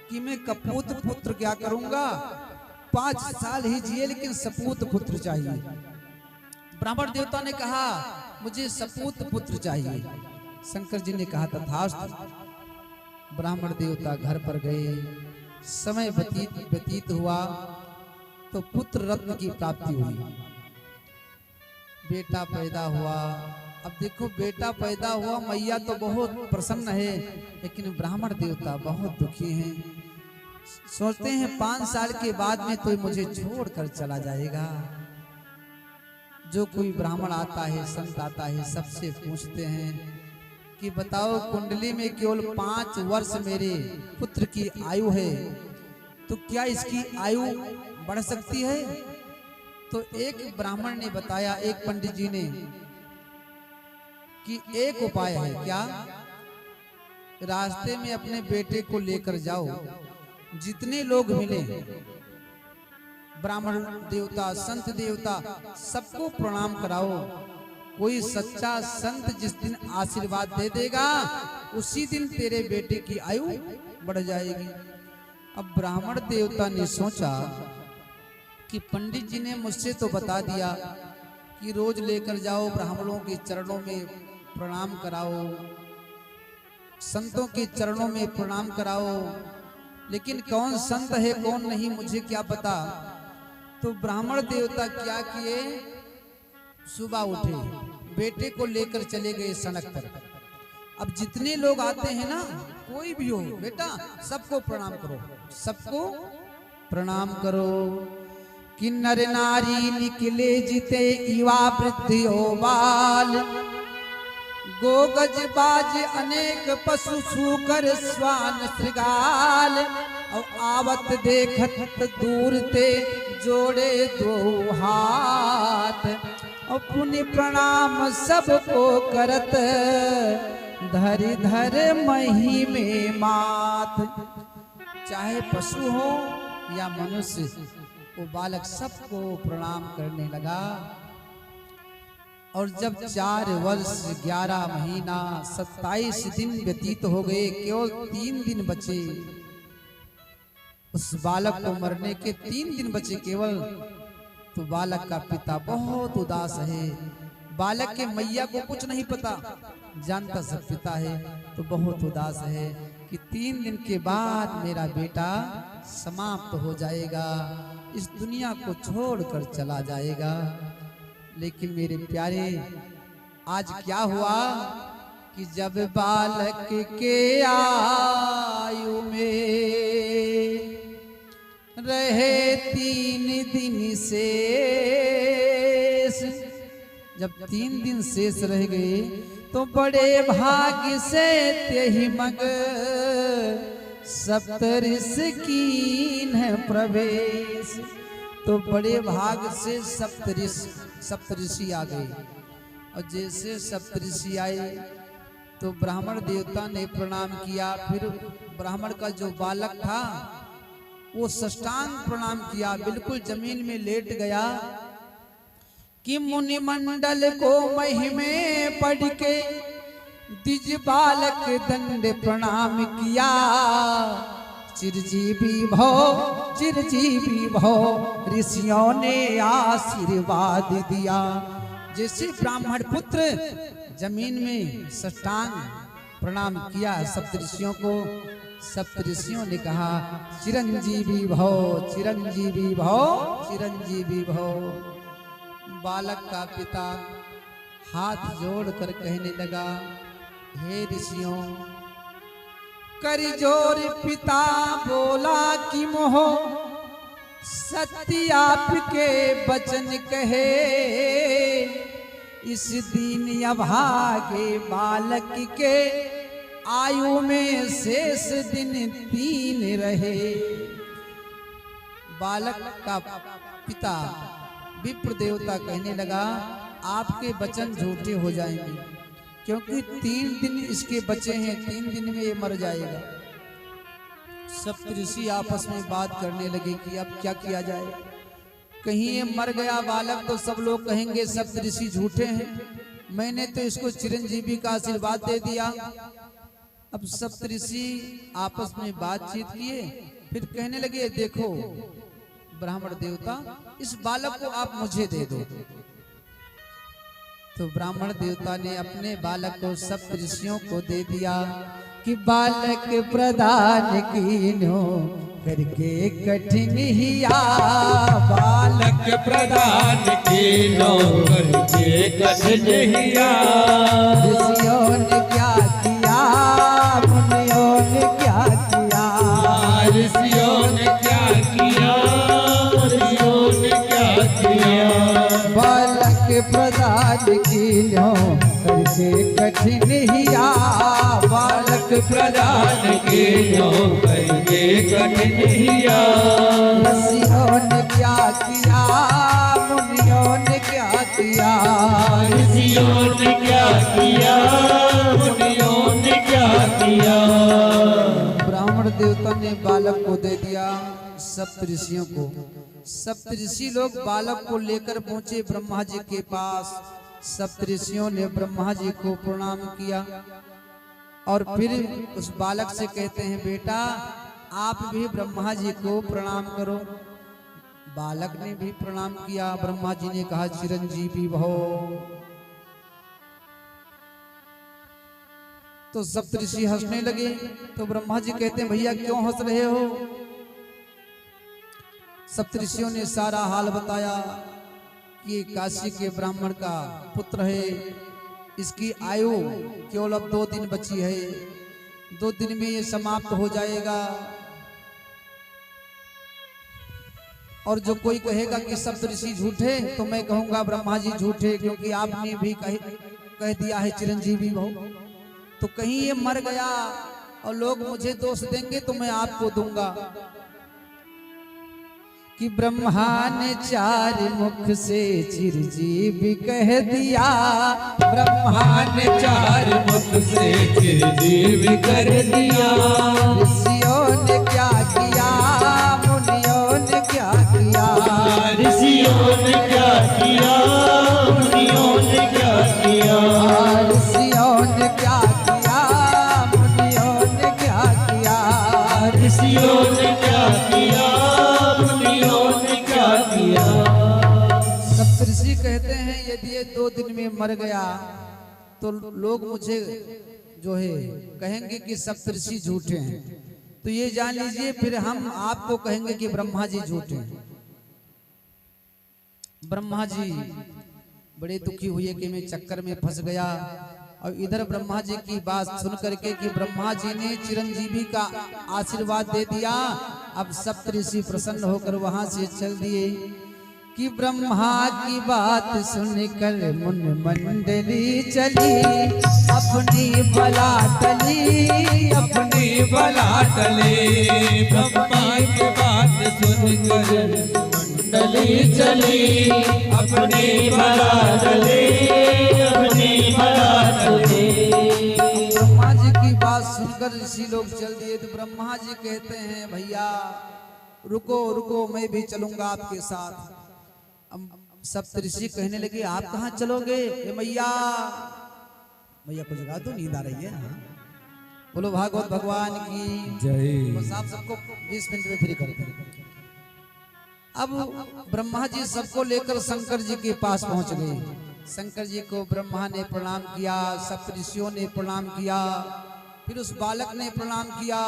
कि मैं कपूत पुत्र क्या करूंगा, 5 साल ही जिए लेकिन सपूत पुत्र चाहिए। ब्राह्मण देवता ने कहा मुझे सपूत पुत्र चाहिए। शंकर जी ने कहा तथास्तु। ब्राह्मण देवता घर पर गए, समय व्यतीत हुआ तो पुत्र रत्न की प्राप्ति हुई, बेटा पैदा हुआ। अब देखो बेटा पैदा हुआ, मैया तो बहुत प्रसन्न है, लेकिन ब्राह्मण देवता बहुत दुखी हैं। सोचते हैं 5 साल के बाद में तो मुझे छोड़कर चला जाएगा। जो कोई ब्राह्मण आता है, संत आता है, सबसे पूछते हैं कि बताओ कुंडली में केवल 5 वर्ष मेरे पुत्र की आयु है, तो क्या इसकी आयु बढ़ सकती है? तो एक ब्राह्मण ने बताया, एक पंडित जी ने, कि एक उपाय है। क्या? रास्ते में अपने बेटे को लेकर जाओ, जितने लोग मिले, ब्राह्मण देवता, संत देवता, सबको प्रणाम कराओ। कोई सच्चा संत जिस दिन आशीर्वाद दे देगा, उसी दिन तेरे बेटे की आयु बढ़ जाएगी। अब ब्राह्मण देवता ने सोचा कि पंडित जी ने मुझसे तो बता दिया कि रोज लेकर जाओ, ब्राह्मणों के चरणों में प्रणाम कराओ, संतों के चरणों में प्रणाम कराओ, लेकिन कौन संत है कौन नहीं मुझे क्या पता। तो ब्राह्मण देवता क्या किए, सुबह उठे, बेटे को लेकर चले गए सड़क पर। अब जितने लोग आते हैं ना, कोई भी हो बेटा, सबको प्रणाम करो, सबको प्रणाम करो। कि नर नारी निकले जिते युवा वृद्धि हो बाल, गोगज बाज अनेक पशु सूकर स्वान श्रृगाल। और आवत देखत दूर ते जोड़े 2 हाथ, और पुण्य प्रणाम सबको करत धरि धर मही में मात। चाहे पशु हो या मनुष्य, वो बालक सबको प्रणाम करने लगा। और जब 4 वर्ष 11 महीना 27 दिन व्यतीत हो गए, केवल 3 दिन बचे, उस बालक को मरने के 3 दिन बचे केवल, तो बालक का पिता बहुत उदास है। बालक के मैया को कुछ नहीं पता, जानता सब पिता है, तो बहुत उदास है कि 3 दिन के बाद मेरा बेटा समाप्त हो जाएगा, इस दुनिया को छोड़कर चला जाएगा। लेकिन मेरे प्यारे, आज क्या हुआ कि जब बालक के आयु में रहे 3 दिन शेष, जब 3 दिन शेष रह गए, तो बड़े भाग्य से तेहि मग सप्तऋषि कीन प्रवेश। तो बड़े भाग से सप्तऋषि आ गए, और जैसे सप्तऋषि आए तो ब्राह्मण देवता ने प्रणाम किया। फिर ब्राह्मण का जो बालक था वो साष्टांग प्रणाम किया, बिल्कुल जमीन में लेट गया। कि मुनि मंडल को महिमे पढ़ के द्विज बालक दंड प्रणाम किया। चिरजीवी भव ऋषियों ने आशीर्वाद दिया। जैसे ब्राह्मण पुत्र जमीन में साष्टांग प्रणाम किया सप्तऋषियों को, सप्तऋषियों ने कहा चिरंजीवी भव, चिरंजीवी भव, चिरंजीवी भव। बालक का पिता हाथ जोड़कर कहने लगा, हे ऋषियों, करी जोर पिता बोला कि मोह सत्य आपके वचन कहे। इस दीन अभागे बालक के आयु में शेष दिन 3 रहे। बालक का पिता विप्र देवता कहने लगा, आपके वचन झूठे हो जाएंगे, क्योंकि 3 दिन इसके बचे हैं, 3 दिन में ये मर जाएगा। सप्तऋषि आपस में बात करने लगे कि अब क्या किया जाए। कहीं ये मर गया बालक तो सब लोग कहेंगे सप्तऋषि झूठे हैं, मैंने तो इसको चिरंजीवी का आशीर्वाद दे दिया। अब सप्तऋषि आपस में बातचीत किए, फिर कहने लगे, देखो ब्राह्मण देवता इस बालक को आप मुझे दे दो। तो ब्राह्मण देवता ने अपने बालक को सप्त ऋषियों को दे दिया कि बालक प्रदान कीनो करके कठिन हिया। बालक प्रदान कीनो करके कठिन हिया। ऋषियों ने क्या किया, मुनियों ने क्या किया। ऋषियों ने क्या किया, ऋषियों ने क्या किया। बालक प्रदान कीनो करके कठिन हिया। बालक प्रदान कीनो करके कठिन हिया। ऋषियों ने क्या किया, मुनियों ने क्या किया। ऋषियों ने क्या किया, मुनियों ने क्या किया। ब्राह्मण देवता ने बालक को दे दिया सप्त ऋषियों को। सप्त ऋषि लोग बालक को लेकर पहुंचे ब्रह्मा जी के पास। सप्त ऋषियों ने ब्रह्मा जी को प्रणाम किया और फिर उस बालक से कहते हैं, बेटा आप भी ब्रह्मा जी को प्रणाम करो। बालक ने भी प्रणाम किया। ब्रह्मा जी ने कहा, चिरंजीवी भव। तो सप्तऋषि हंसने लगे। तो ब्रह्मा जी कहते हैं, भैया क्यों हंस रहे हो। सप्तऋषियों ने सारा हाल बताया कि काशी के ब्राह्मण का पुत्र है, इसकी आयु केवल अब 2 दिन बची है, 2 दिन में ये समाप्त हो जाएगा। और जो कोई कहेगा कि सप्तऋषि झूठे, तो मैं कहूंगा ब्रह्मा जी झूठे, क्योंकि आपने भी कह दिया है चिरंजीवी भव। तो कहीं ये मर गया और लोग मुझे दोष देंगे तो मैं आपको दूंगा कि ब्रह्मा ने 4 मुख से चिरंजीव कह दिया। ब्रह्मा ने 4 मुख से चिरंजीव कर दिया। ऋषियों ने क्या किया, मुनियों ने क्या किया। ऋषियों ने क्या किया, मुनियों ने क्या किया। ऋषियों ने क्या किया, मुनियों ने क्या किया। ऋषियों ने क्या किया, मुनियों ने क्या किया। सप्तऋषि कहते हैं, यदि ये 2 दिन में मर गया तो लोग मुझे जो है कहेंगे कि सप्तऋषि झूठे हैं। तो ये जान लीजिए, फिर हम आपको कहेंगे कि ब्रह्मा जी झूठे हैं। ब्रह्मा जी बड़े दुखी हुए कि मैं चक्कर में फंस गया। और इधर ब्रह्मा जी की बात सुन करके कि ब्रह्मा जी ने चिरंजीवी का आशीर्वाद दे दिया, अब सप्तऋषि प्रसन्न होकर वहां से चल दिए। कि ब्रह्मा की बात सुनकर मुन मंडली चली, अपनी बला टली, अपनी बला टली। ब्रह्मा की बात सुनकर मंडली चली, अपनी बला टली, अपनी बला टली। ब्रह्मा जी की बात सुनकर ऋषि लोग चल दिए। तो ब्रह्मा जी कहते हैं, भैया रुको रुको, मैं भी चलूंगा आपके साथ। सप्तऋषि कहने लगे, आप कहाँ चलोगे। मैया मैया को जगा दो, नींद आ रही है। बोलो भागवत भगवान की जय। बस आप सबको 20 मिनट में फ्री करते हैं। अब ब्रह्मा जी सबको लेकर शंकर जी के पास पहुंच गए। शंकर जी को ब्रह्मा ने प्रणाम किया, सप्तऋषियों ने प्रणाम किया, फिर उस बालक ने प्रणाम किया।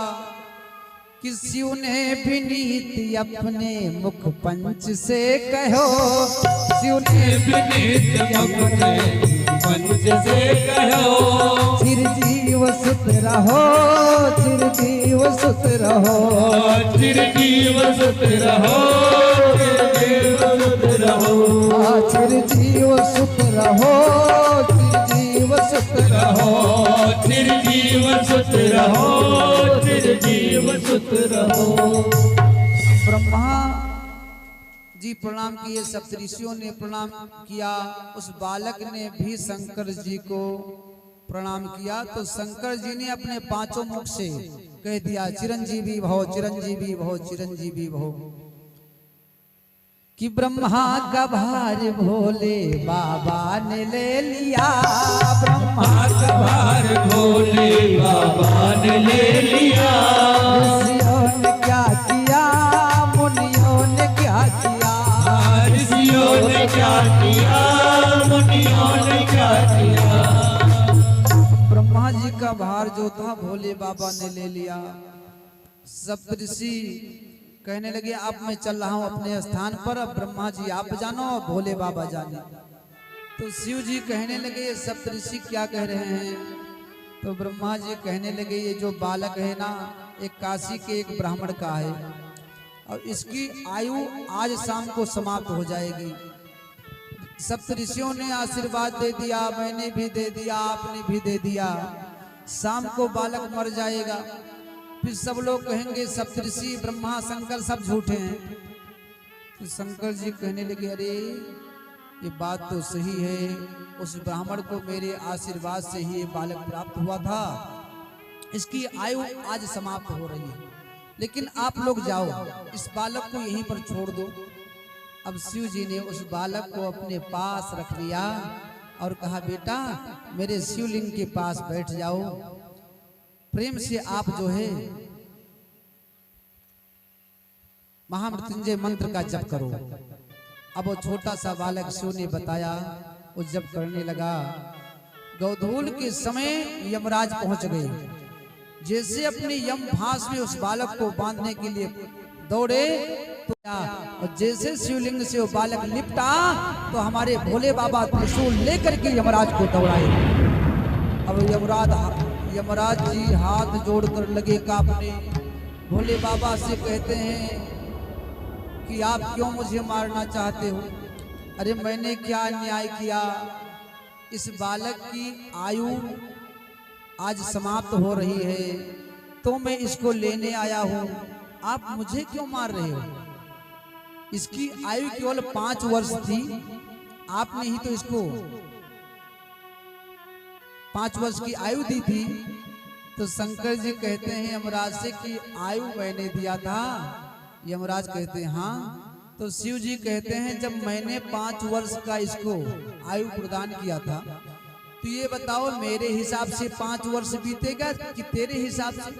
कि शिव ने विनीत अपने मुख पंच से कहो, शिव ने विनीत अपने पंच से कहो। चिरंजीव सुत रहो, चिरंजीव सुत रहो, चिरंजीव सुत रहो, चिरंजीव सुत रहो। चिरंजीव सुत रहो, चिरंजीव सुत रहो, चिरंजीव सुत रहो, चिरंजीव सुत रहो। ब्रह्मा जी प्रणाम किए, सप्तऋषियों ने प्रणाम किया, उस बालक ने भी शंकर जी को प्रणाम किया। तो शंकर जी ने अपने 5 मुख से कह दिया, चिरंजीवी भव, चिरंजीवी भव, चिरंजीवी भव। कि ब्रह्मा का भार भोले बाबा ने ले लिया, ब्रह्मा का भार भोले बाबा ने ले लिया। ऋषियों ने क्या किया, मुनियों ने क्या भार जो था भोले बाबा ने ले लिया। सप्तऋषि कहने लगे अब मैं चल रहा हूं अपने स्थान पर, अब ब्रह्मा जी आप जानो और भोले बाबा जाने। तो शिव जी कहने लगे सप्तऋषि क्या कह रहे हैं? तो ब्रह्मा जी कहने लगे ये जो बालक है ना, एक काशी के एक ब्राह्मण का है और इसकी आयु आज शाम को समाप्त हो जाएगी। सप्तऋषियों ने आशीर्वाद दे दिया, मैंने भी दे दिया, आपने भी दे दिया, शाम को बालक मर जाएगा। फिर सब लोग कहेंगे सप्तऋषि ब्रह्मा शंकर सब झूठे हैं। तो शंकर जी कहने लगे अरे ये बात तो सही है, उस ब्राह्मण को मेरे आशीर्वाद से ही ये बालक प्राप्त हुआ था, इसकी आयु आज समाप्त हो रही है, लेकिन आप लोग जाओ इस बालक को यहीं पर छोड़ दो। अब शिव जी ने उस बालक को अपने पास रख लिया और कहा बेटा मेरे शिवलिंग के पास बैठ जाओ, प्रेम से आप जो है महामृत्युंजय मंत्र का जप करो। अब वो छोटा सा बालक शिव ने बताया, वो जप करने लगा। गोधूल के समय यमराज पहुंच गए। जैसे अपने यम फांस में उस बालक को बांधने के लिए दौड़े तो और जैसे शिवलिंग से वो बालक लिपटा तो हमारे भोले बाबा त्रिशूल लेकर के यमराज को दौड़ाए। अब यमराज जी हाथ जोड़कर लगे कांपने। भोले बाबा से कहते हैं कि आप क्यों मुझे मारना चाहते हो? अरे मैंने क्या अन्याय किया? इस बालक की आयु आज समाप्त हो रही है तो मैं इसको लेने आया हूं, आप मुझे क्यों मार रहे हो? इसकी आयु केवल 5 वर्ष थी, आपने ही तो इसको 5 वर्ष की आयु दी थी। तो शंकर जी कहते हैं यमराज से कि आयु मैंने दिया था। यमराज कहते हैं हाँ। तो शिव जी कहते हैं जब मैंने 5 वर्ष का इसको आयु प्रदान किया था तो ये बताओ मेरे हिसाब से 5 वर्ष बीतेगा कि तेरे हिसाब से?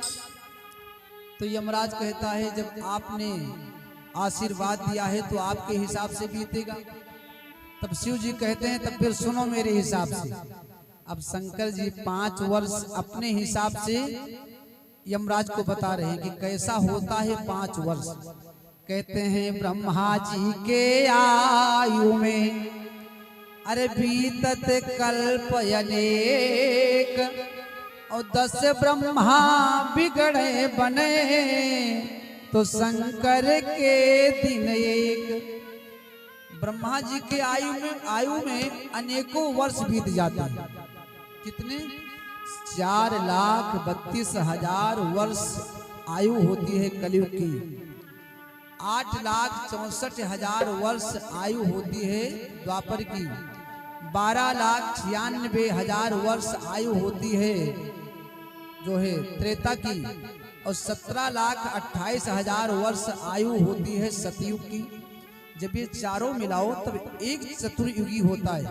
तो यमराज कहता है जब आपने आशीर्वाद दिया है तो आपके हिसाब से बीतेगा। तब शिव जी कहते हैं तब फिर सुनो मेरे हिसाब से। अब शंकर जी 5 वर्ष अपने हिसाब से यमराज को बता रहे हैं कि कैसा होता है 5 वर्ष। कहते हैं ब्रह्मा जी के आयु में अरे बीतत कल्प अनेक और 10 ब्रह्मा बिगड़े बने तो शंकर के दिन एक। ब्रह्मा जी के आयु में अनेकों वर्ष बीत जाते हैं। कितने? 4,32,000 वर्ष आयु होती है कलयुग की। 8,64,000 वर्ष आयु होती है द्वापर की। 12,96,000 वर्ष आयु होती है जो है त्रेता की। और 17,28,000 वर्ष आयु होती है सतयुग की। जब ये चारों मिलाओ तब एक चतुर्युगी होता है।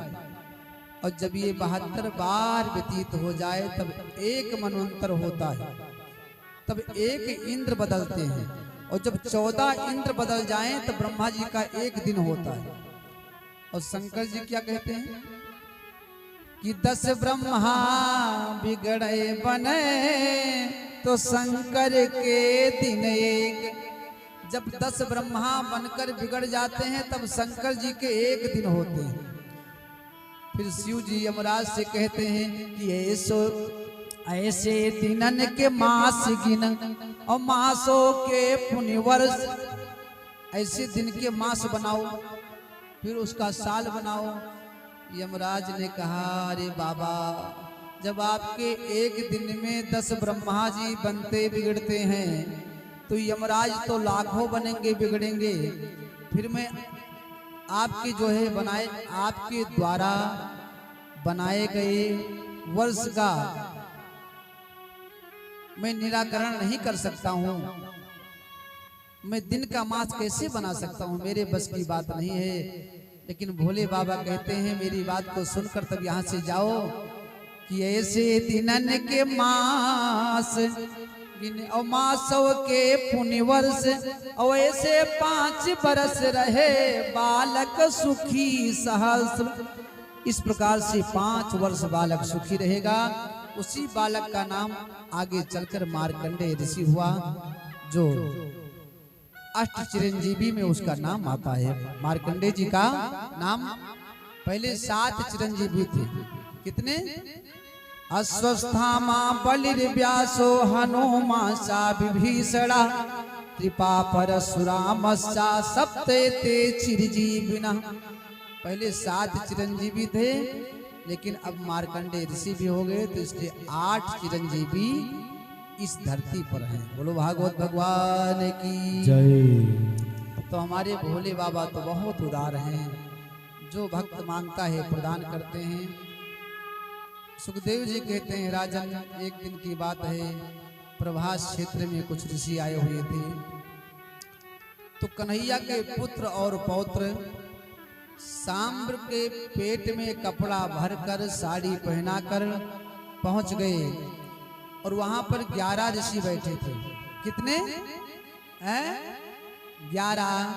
और जब ये 72 बार व्यतीत हो जाए तब एक मनवंतर होता है। तब एक इंद्र बदलते हैं और जब 14 इंद्र बदल जाएं तब ब्रह्मा जी का एक दिन होता है। और शंकर जी क्या कहते हैं कि 10 ब्रह्मा बिगड़े बने तो शंकर के दिन एक। जब 10 ब्रह्मा बनकर बिगड़ जाते हैं तब शंकर जी के एक दिन होते हैं। फिर शिव जी यमराज से कहते हैं कि ऐसे दिनन के मास गिन और मासों के पुण्य वर्ष। ऐसे दिन के मास बनाओ फिर उसका साल बनाओ। यमराज ने कहा अरे बाबा जब आपके एक दिन में 10 ब्रह्मा जी बनते बिगड़ते हैं तो यमराज तो लाखों बनेंगे बिगड़ेंगे। फिर मैं आपके जो है आपके द्वारा बनाए गए वर्ष का मैं निराकरण नहीं कर सकता हूं। मैं दिन का मास कैसे बना सकता हूं? मेरे बस की बात नहीं है। लेकिन भोले बाबा कहते हैं मेरी बात को सुनकर तब यहां से जाओ कि ऐसे दिनन के मास और मासों के पुण्य वर्ष और ऐसे 5 बरस रहे बालक सुखी सहस्र। इस प्रकार से 5 वर्ष बालक सुखी रहेगा। उसी बालक का नाम आगे चलकर मार्कंडेय ऋषि हुआ, जो अष्ट चिरंजीवी में उसका नाम आता है। मार्कंडेय जी का नाम, पहले 7 चिरंजीवी थे। कितने? अश्वस्थामा बलिर्व्यासो हनुमासा विभीषणा कृपा परशुरामश्चा सप्तैते चिरंजीविना। पहले 7 चिरंजीवी थे, लेकिन अब मार्कंडेय ऋषि भी हो गए, तो इसलिए 8 चिरंजीवी इस धरती पर हैं। बोलो भागवत भगवान की जय। तो हमारे भोले बाबा तो बहुत उदार हैं, जो भक्त मांगता है प्रदान करते हैं। सुखदेव जी कहते हैं, राजन एक दिन की बात है, प्रभास क्षेत्र में कुछ ऋषि आए हुए थे। तो कन्हैया के पुत्र और पौत्र सांब्र के पेट में कपड़ा भरकर साड़ी पहनाकर पहुंच गए, और वहां पर 11 ऋषि बैठे थे। कितने हैं? 11।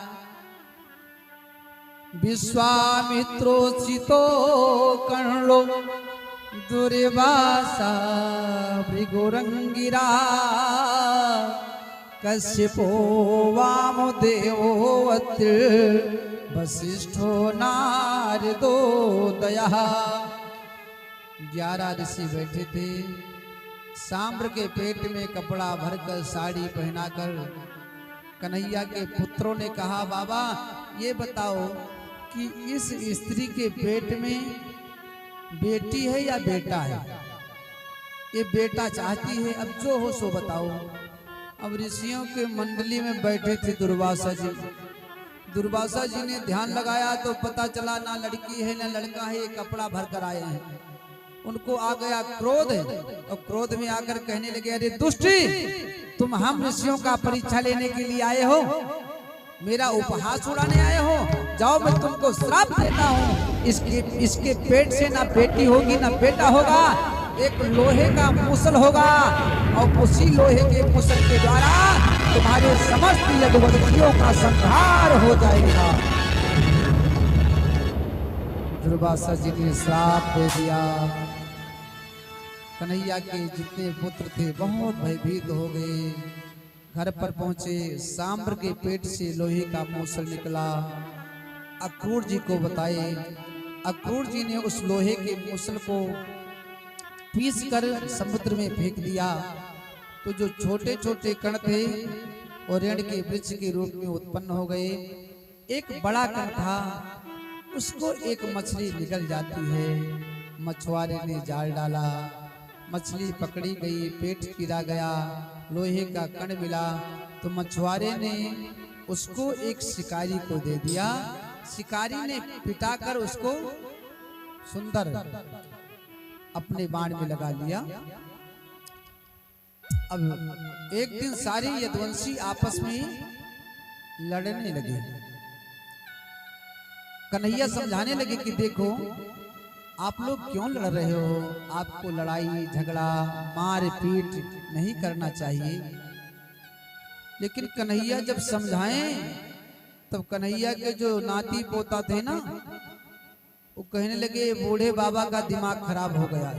विश्वामित्रोचितो कर्णो दुर्वासा भृगुरंगिरा कश्यपो वामदेवो वसिष्ठो नारदो दयः। 11 ऋषि बैठे थे। सांब्र के पेट में कपड़ा भरकर साड़ी पहनाकर कन्हैया के पुत्रों ने कहा, बाबा ये बताओ कि इस स्त्री के पेट में बेटी है या बेटा है? ये बेटा चाहती है, अब जो हो सो बताओ। अब ऋषियों के मंडली में बैठे थे दुर्वासा जी। दुर्वासा जी ने ध्यान लगाया तो पता चला ना लड़की है ना लड़का है, ये कपड़ा भर कर आए हैं। उनको आ गया क्रोध, और क्रोध में आकर कहने लगे, अरे दुष्टी, तुम हम ऋषियों का परीक्षा लेने के लिए आए हो, मेरा उपहास उड़ाने आए हो? जाओ मैं तुमको श्राप देता हूँ, इसके पेट से ना बेटी होगी ना बेटा होगा, एक लोहे का मूसल होगा, और उसी लोहे के मूसल के द्वारा तुम्हारे समस्त यदुवंशियों का संहार हो जाएगा। दुर्वासा जी ने श्राप दे दिया। कन्हैया के जितने पुत्र थे बहुत भयभीत हो गए। घर पर पहुंचे, सांब्र के पेट से लोहे का मूसल निकला, अक्रूर जी को बताए। अक्रूर जी ने उस लोहे के मूसल को पीस कर समुद्र में फेंक दिया, तो जो छोटे छोटे कण थे वो रेण के वृक्ष के रूप में उत्पन्न हो गए। एक बड़ा कण था, उसको एक मछली निकल जाती है। मछुआरे ने जाल डाला, मछली पकड़ी गई, पेट चीरा गया, लोहे का कण मिला, तो मछुआरे ने उसको एक शिकारी को दे दिया। शिकारी ने पिटाकर उसको सुंदर अपने बाण में लगा लिया। अब एक दिन सारे यदुवंशी आपस में लड़ने लगे। कन्हैया समझाने लगे कि देखो आप लोग क्यों लड़ रहे हो, आपको लड़ाई झगड़ा मार पीट नहीं करना चाहिए। लेकिन कन्हैया जब समझाएं तब कन्हैया के जो नाती पोता थे ना, वो कहने लगे बूढ़े बाबा का दिमाग खराब हो गया,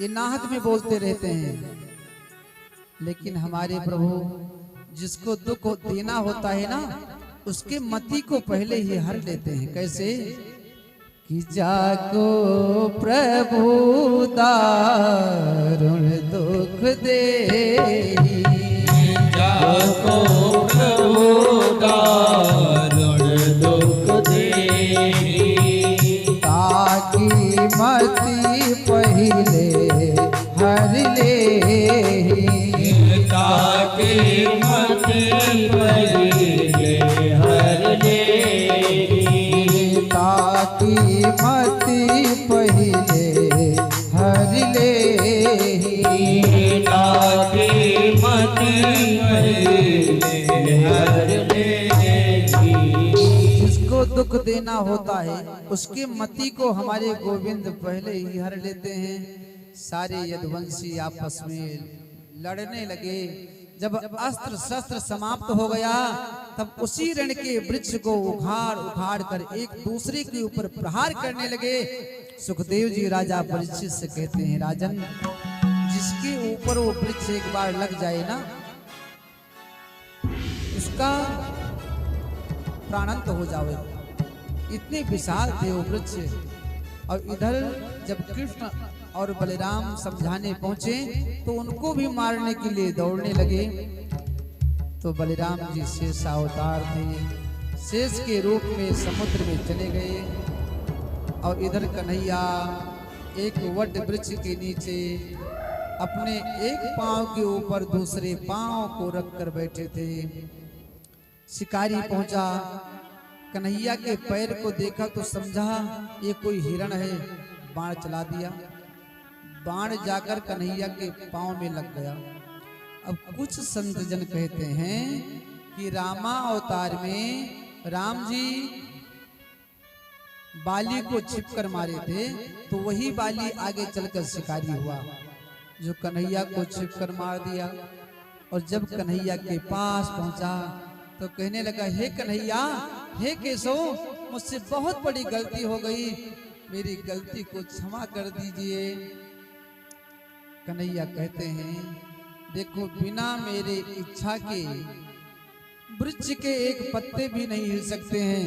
ये नाहक में बोलते रहते हैं। लेकिन हमारे प्रभु जिसको दुख देना होता है ना, उसके मति को पहले ही हर लेते हैं। कैसे कि जाको प्रभु दारुण दुख दे, जाको प्रभु दारुण दुख दे, ताकि मति पहले हर ले, ताकि मति पहले हर ले, ताकि मति पहले हर ले, ताकि मति पहले हर ले। जिसको दुख देना होता है उसके मति को हमारे गोविंद पहले ही हर लेते हैं। सारे यदुवंशी आपस में लड़ने लगे। जब अस्त्र शस्त्र समाप्त हो गया तब उसी रण के वृक्ष को उखाड़ उखाड़ कर एक दूसरे के ऊपर प्रहार करने लगे। सुखदेव जी राजा परीक्षित से कहते हैं, राजन, जिसके ऊपर वो वृक्ष एक बार लग जाए ना, उसका प्राणांत हो जावे। इतने विशाल थे वो वृक्ष। और इधर जब कृष्ण और बलराम समझाने पहुंचे तो उनको भी मारने के लिए दौड़ने लगे। तो बलराम जी शेष अवतार थे, शेष के रूप में समुद्र में चले गए। और इधर कन्हैया एक वट वृक्ष के नीचे अपने एक पांव के ऊपर दूसरे पांव को रखकर बैठे थे। शिकारी पहुंचा, कन्हैया के पैर को देखा तो समझा ये कोई हिरण है, बाण चला दिया। बाण जाकर कन्हैया के पांव में लग गया। अब कुछ संत जन कहते हैं कि रामा अवतार में राम जी बाली को छिपकर मारे थे, तो वही बाली आगे चलकर शिकारी हुआ जो कन्हैया को छिपकर मार दिया। और जब कन्हैया के पास पहुंचा तो कहने लगा, हे कन्हैया, हे केशव, मुझसे बहुत बड़ी गलती हो गई, मेरी गलती को क्षमा कर दीजिए। कन्हैया कहते हैं, देखो, बिना मेरे इच्छा के वृक्ष के एक पत्ते भी नहीं हिल सकते हैं।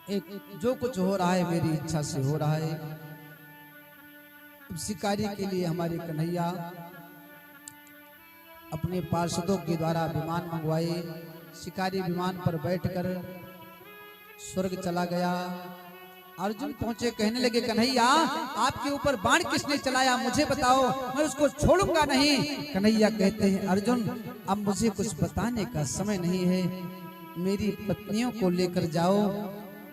एक जो कुछ हो रहा है मेरी इच्छा से हो रहा है। शिकारी के लिए हमारे कन्हैया अपने पार्षदों के द्वारा विमान मंगवाए। शिकारी विमान पर बैठकर स्वर्ग चला गया। अर्जुन पहुंचे, कहने लगे, कन्हैया, आपके ऊपर बाण किसने चलाया, मुझे बताओ, मैं उसको छोड़ूंगा नहीं। कन्हैया कहते हैं, अर्जुन, अब मुझे कुछ बताने का समय नहीं है, मेरी पत्नियों को लेकर जाओ,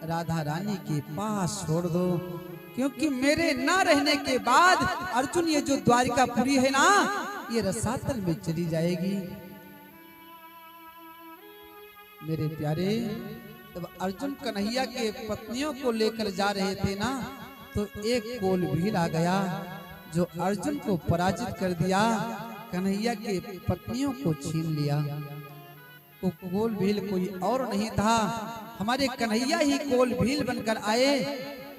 राधा रानी के पास छोड़ दो, क्योंकि मेरे ना रहने के बाद अर्जुन ये जो द्वारिकापुरी है ना, ये रसातल में चली जाएगी। मेरे प्यारे, तब अर्जुन कन्हैया के पत्नियों को लेकर जा रहे थे ना, तो एक कोल भील आ गया जो अर्जुन को पराजित कर दिया, कन्हैया के पत्नियों को छीन लिया। वो कोल भील कोई और नहीं था, हमारे कन्हैया ही कोल भील बनकर आए।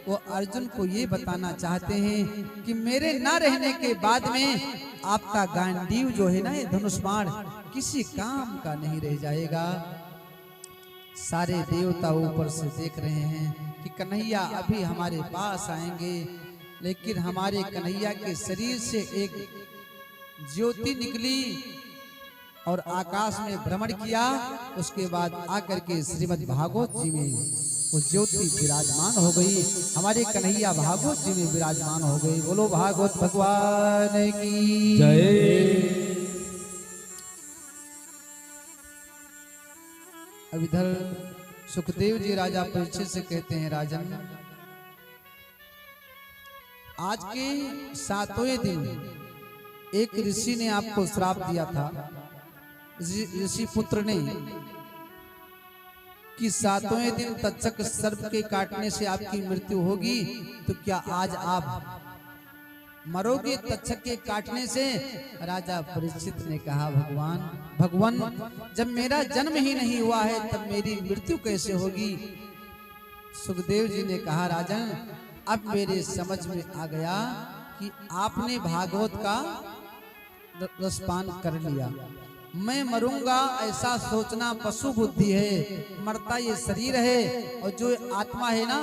वो अर्जुन को ये बताना चाहते हैं कि मेरे ना रहने के बाद में आपका गांडीव जो है ना, ये धनुष बाण किसी काम का नहीं रह जाएगा। सारे देवता ऊपर से देख रहे हैं कि कन्हैया अभी हमारे पास आएंगे, लेकिन हमारे कन्हैया के शरीर से एक ज्योति निकली और आकाश में भ्रमण किया। उसके बाद आकर के श्रीमद् भागवत जी में वो ज्योति विराजमान हो गई, हमारे कन्हैया भागवत जी में विराजमान हो गई। बोलो भागवत भगवान की जय। अब इधर सुखदेव जी राजा परीक्षित से कहते हैं, राजन, आज के 7वें दिन एक ऋषि ने आपको श्राप दिया था, ऋषि पुत्र ने, कि 7वें दिन तक्षक सर्प के काटने से आपकी मृत्यु होगी। तो क्या आज आप मरोगे तक्षक के काटने से? राजा परीक्षित ने कहा, भगवान, जब मेरा जन्म ही नहीं हुआ है तब मेरी मृत्यु कैसे होगी? सुखदेव जी ने कहा, राजन, अब मेरे समझ में आ गया कि आपने भागवत का रसपान कर लिया। मैं मरूंगा ऐसा सोचना पशु बुद्धि है, मरता ये शरीर है, और जो आत्मा है ना,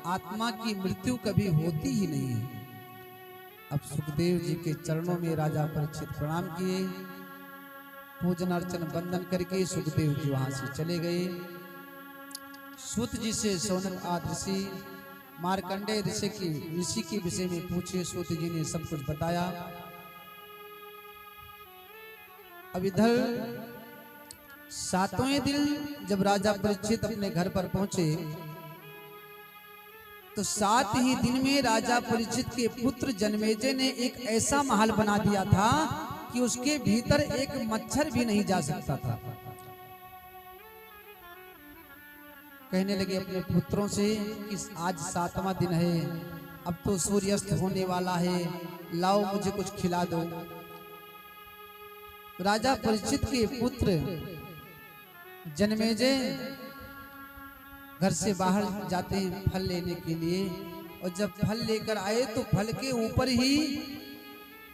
आत्मा की मृत्यु कभी होती ही नहीं है। अब सुखदेव जी के चरणों में राजा परीक्षित प्रणाम किए, पूजन अर्चन वंदन करके सुखदेव जी वहां से चले गए। सूत जी से शौनक आदि ऋषि, मार्कंडेय ऋषि के विषय में पूछे, सूत जी ने सब कुछ बताया। अब इधर 7वें दिन जब राजा परीक्षित अपने घर पर पहुंचे तो 7 ही दिन में राजा परीक्षित के पुत्र जन्मेजय ने एक ऐसा महल बना दिया था कि उसके भीतर एक मच्छर भी नहीं जा सकता था। कहने लगे अपने पुत्रों से कि आज 7वां दिन है, अब तो सूर्यास्त होने वाला है, लाओ मुझे कुछ खिला दो। राजा परीक्षित के पुत्र जन्मेजय घर से बाहर जाते हैं फल लेने के लिए, और जब फल लेकर आए तो फल के ऊपर ही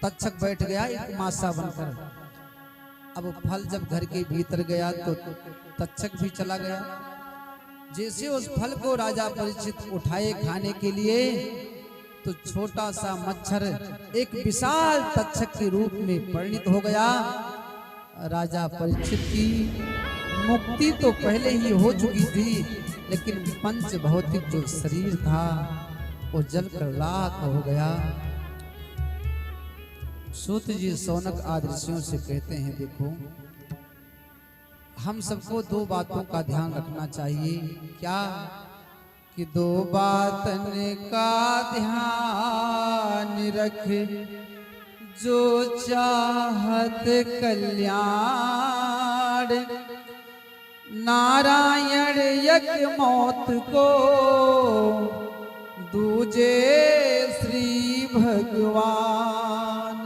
तक्षक बैठ गया एक मासा बनकर। अब फल जब घर के भीतर गया तो तक्षक भी चला गया। जैसे उस फल को राजा परीक्षित उठाए खाने के लिए तो छोटा सा मच्छर एक विशाल तक्षक के रूप में परिणित हो गया। राजा परीक्षित की मुक्ति तो पहले ही हो चुकी थी, लेकिन पंच भौतिक जो शरीर था वो जलकर राख हो गया। सूत जी सौनक आदि ऋषियों से कहते हैं, देखो हम सबको दो बातों का ध्यान रखना चाहिए। क्या कि दो बातन का ध्यान रख, जो चाहत कल्याण, नारायण एक मौत को, दूजे श्री भगवान।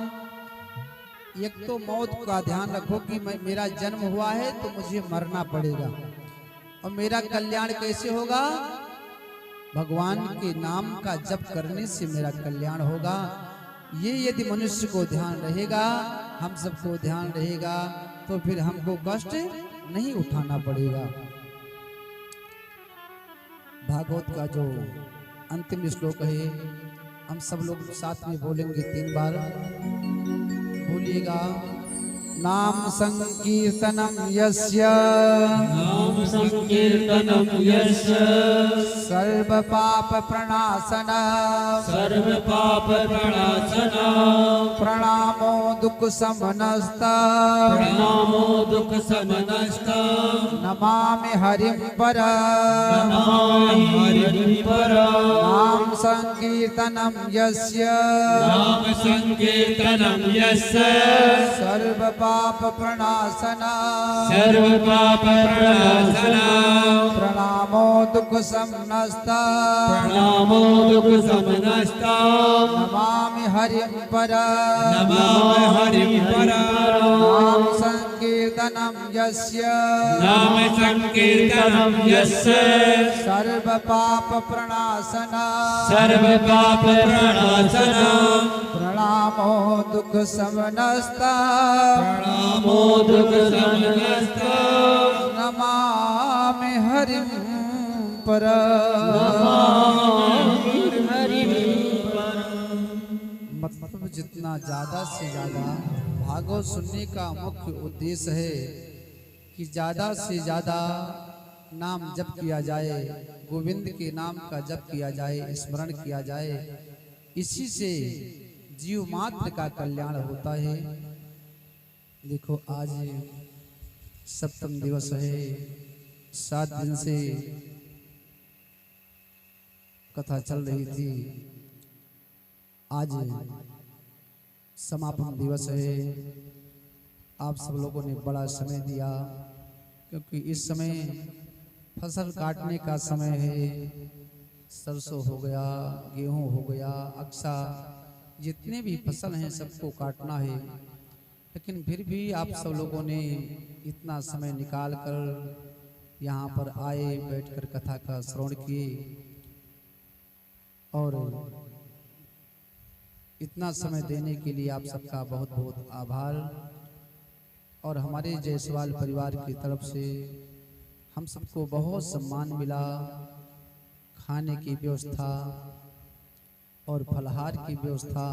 एक तो मौत का ध्यान रखो कि मेरा जन्म हुआ है तो मुझे मरना पड़ेगा, और मेरा कल्याण कैसे होगा? भगवान के नाम का जप करने से मेरा कल्याण होगा। ये यदि मनुष्य को ध्यान रहेगा, हम सबको ध्यान रहेगा, तो फिर हमको कष्ट नहीं उठाना पड़ेगा। भागवत का जो अंतिम श्लोक है, हम सब लोग साथ में बोलेंगे 3 बार। बोलिएगा, नाम संकीर्तनम यस्य, नाम संकीर्तनम यस्य, सर्व पाप प्रणाशन, सर्व पाप प्रणाशन, प्रणामो दुख समनस्ता, प्रणामो दुख समनस्ता, नमामि हरिं पर, नमामि हरिं पर। नाम संकीर्तनम यस्य, नाम संकीर्तनम यस्य, सर्व पाप प्रणाशन, सर्व पाप प्रणाशन, प्रणामो दुख समनस्ता, प्रणामो दुख समनस्ता, नमामि हरिं पर, नमामि हरिं पर। नाम संकीर्तनम यस्य, नाम संकीर्तनम यस्य, सर्व पाप प्रणाशन, सर्व पाप प्रणाशन, प्रणामो दुख समनस्ता, प्रणामो दुख समनस्ता, नमामि हरिं पर। मतलब जितना ज्यादा से ज्यादा भागवत सुनने का मुख्य उद्देश्य है कि ज्यादा से ज्यादा नाम जप किया जाए, गोविंद के नाम का जप किया जाए, स्मरण किया जाए। इसी से जीव मात्र का कल्याण होता है। देखो आज सप्तम दिवस है, 7 दिन से कथा चल रही थी। आज समापन दिवस है। आप सब लोगों ने बड़ा समय दिया, क्योंकि इस समय फसल काटने का समय है। सरसों हो गया, गेहूं हो गया, अक्सा, जितने भी फसल हैं सबको काटना है। लेकिन फिर भी आप सब लोगों ने इतना समय निकाल कर यहाँ पर आए, बैठकर कथा का श्रवण किए, और इतना समय देने के लिए आप सबका बहुत बहुत आभार। और हमारे जायसवाल परिवार की तरफ से हम सबको बहुत सम्मान मिला। खाने की व्यवस्था और फलहार की व्यवस्था।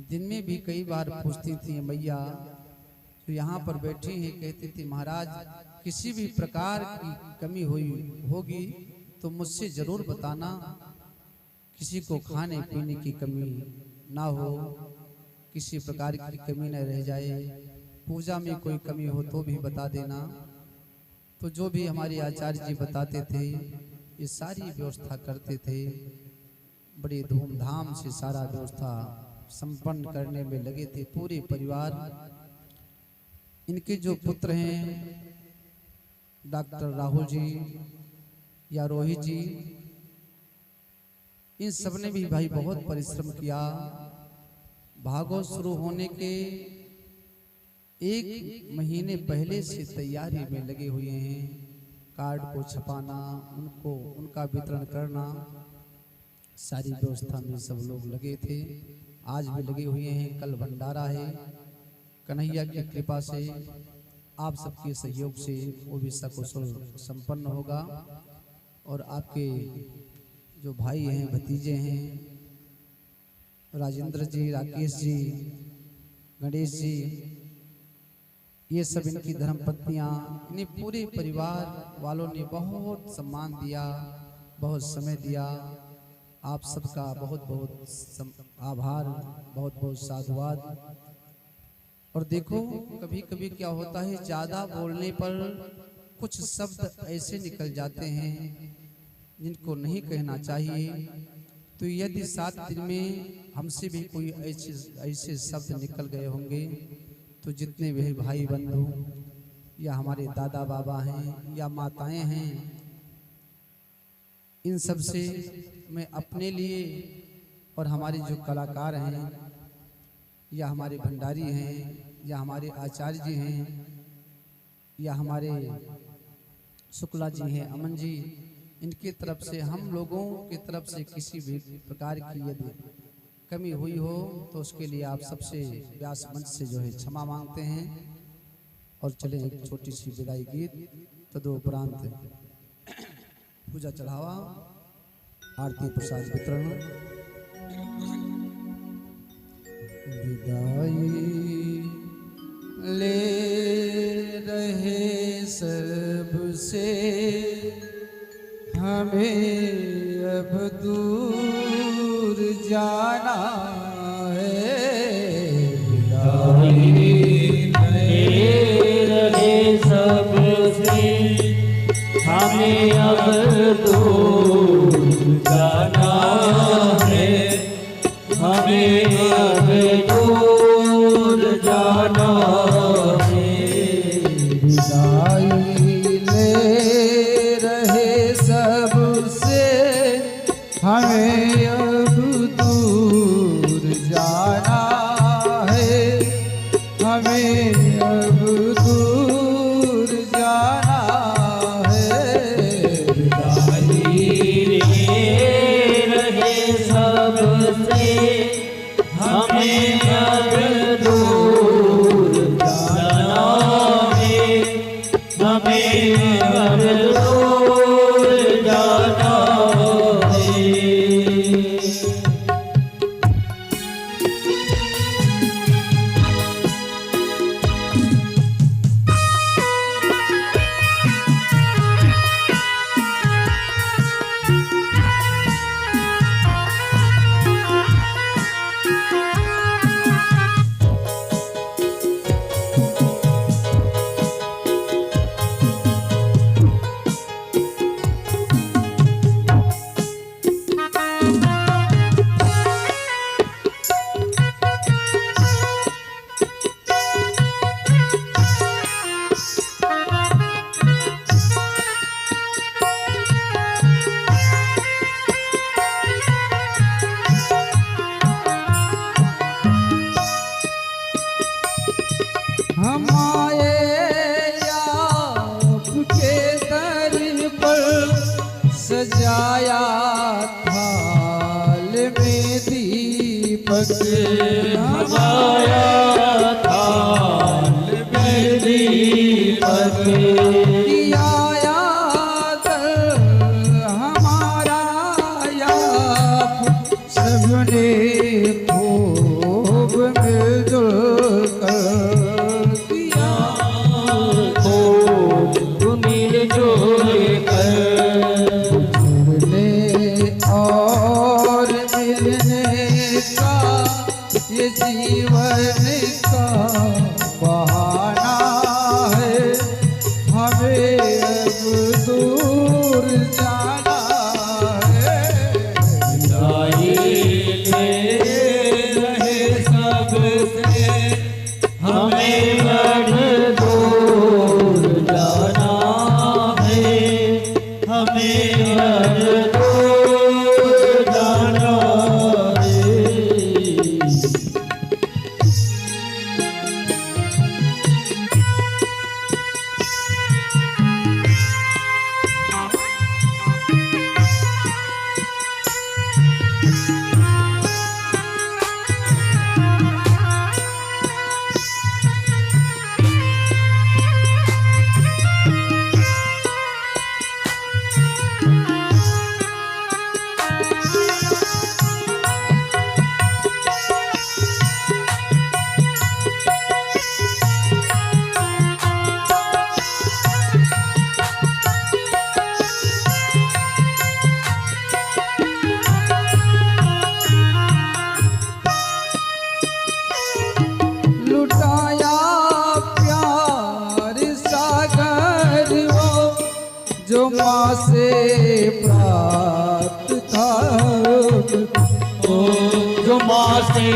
दिन में भी कई बार पूछती थी मैया, तो यहाँ पर बैठी हैं, कहती थी महाराज किसी भी प्रकार की कमी हुई होगी तो मुझसे जरूर बताना, किसी को खाने पीने की कमी ना हो, किसी प्रकार की कमी न रह जाए। पूजा में कोई कमी हो तो भी बता देना। तो जो भी हमारे आचार्य जी बताते थे ये सारी व्यवस्था करते थे। बड़ी धूमधाम से सारा व्यवस्था संपन्न करने में लगे थे पूरे परिवार। इनके जो पुत्र हैं डॉक्टर राहुल जी या रोहित जी, इन सब ने भी भाई बहुत परिश्रम किया। भागवत शुरू होने के 1 महीने पहले से तैयारी में लगे हुए हैं। कार्ड को छपाना, उनका वितरण करना, सारी व्यवस्था में सब लोग लगे थे, आज भी लगे हुए हैं। कल भंडारा है, कन्हैया की कृपा से आप सबके सहयोग से वो भी सकुशल संपन्न होगा। और आपके जो भाई हैं, भतीजे हैं, राजेंद्र जी, राकेश जी, गणेश जी, ये सब इनकी धर्मपत्नियां, इन्हें पूरे परिवार वालों ने बहुत सम्मान दिया, बहुत समय दिया। आप सबका बहुत बहुत आभार, बहुत बहुत साधुवाद। और देखो कभी कभी क्या होता है, ज़्यादा बोलने पर कुछ शब्द ऐसे निकल जाते हैं जिनको नहीं कहना चाहिए। तो यदि 7 दिन में हमसे भी कोई ऐसे शब्द निकल गए होंगे, तो जितने भी भाई बंधु या हमारे दादा बाबा हैं या माताएं हैं, इन सब से मैं अपने लिए और हमारे जो कलाकार हैं या हमारे भंडारी हैं या हमारे आचार्य जी हैं या हमारे शुक्ला जी हैं, अमन जी, इनकी तरफ से, हम लोगों की तरफ से किसी भी प्रकार की यदि कमी हुई हो तो उसके लिए आप सबसे व्यास मंच से जो है क्षमा मांगते हैं। और चले एक छोटी सी विदाई गीत, तदुपरांत पूजा चढ़ावा, आरती प्रसाद वितरण। विदाई ले रहे सबसे हमें अब दूर जाना है। विदाई ले रहे सबसे हमें अब दूर जाना है, हमें अब दूर जाना है। विदाई ले रहे सबसे हमें अब दूर जाना है, हमें अब दूर जाना है। विदाई ले रहे सबसे हमें अब दूर जाना है, हमें अब दूर जाना है। हम आए आपके दर पर, सजाया थाल में दीपक, सजाया थाल में दीपक, किया यादर हमारा याप, सबने खूब मिलजुल कर किया। मिलने और मिलने का ये जीवन का बहाना है, हमें जो माँ से प्राप्त था ओ जो माँ से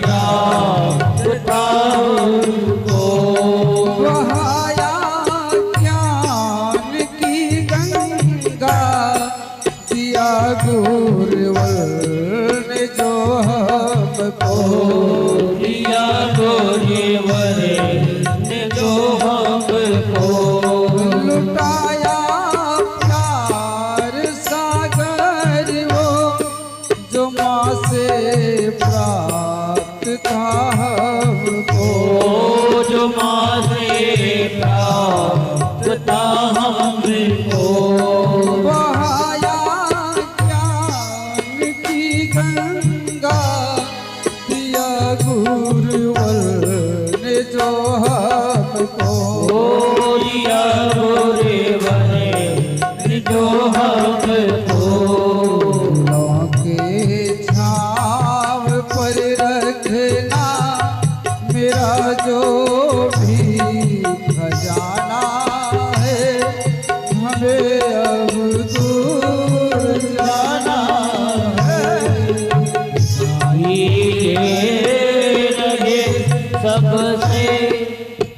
प्राप्त था हमको, बहाया ज्ञान की गंगा, दिया गुरुवर ने जो हमको, दिया गुरुवर ने जो हमको, लुटाया प्यार सागर वो, जो माँ से प्राप्त था हमको, जो माँ से प्राप्त था हमको, बहाया ज्ञान की गंगा, दिया गुरुवर ने जो हमको, दिया गुरुवर ने जो हमको, के छाव पर रखना मेरा जो भी खजाना है, हमें अब दूर जाना है। ये लगे सबसे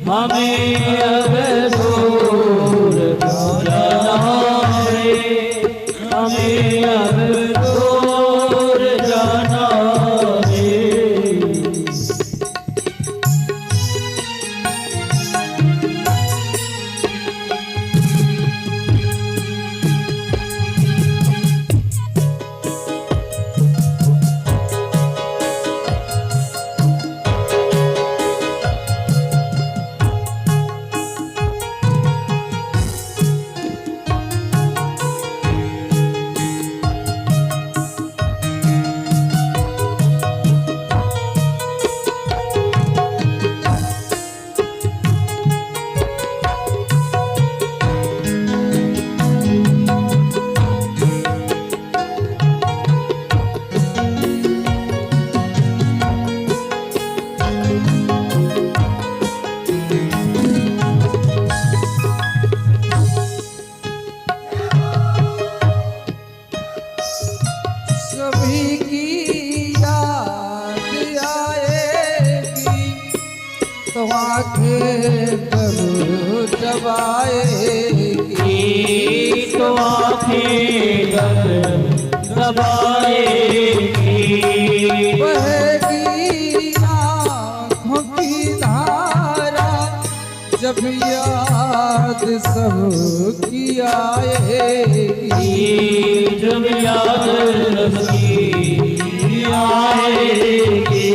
हमें अब दूर जाना है, हमें अब दूर जाना है। सभी की याद आएगी तो आंखें कब दबाएगी, तो आँखें दबाएगी, बहेगी आँखों की धारा, जब याद सब की आएगी, जब याद सबकी आएगी,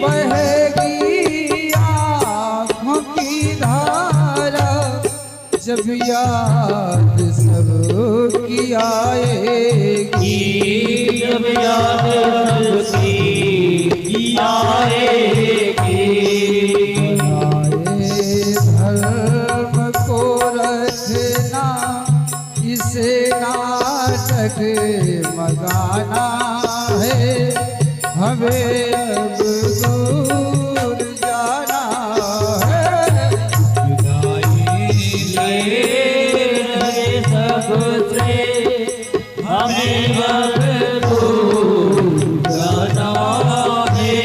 बहेगी आँखों की धारा, जब याद सब की आएगी, जब याद सबकी आएगी। आए धर्म को रखना, इसे नाटक मगाना है, हमें अब दूर जाना है। लगे सबसे हमें अब दूर जाना है,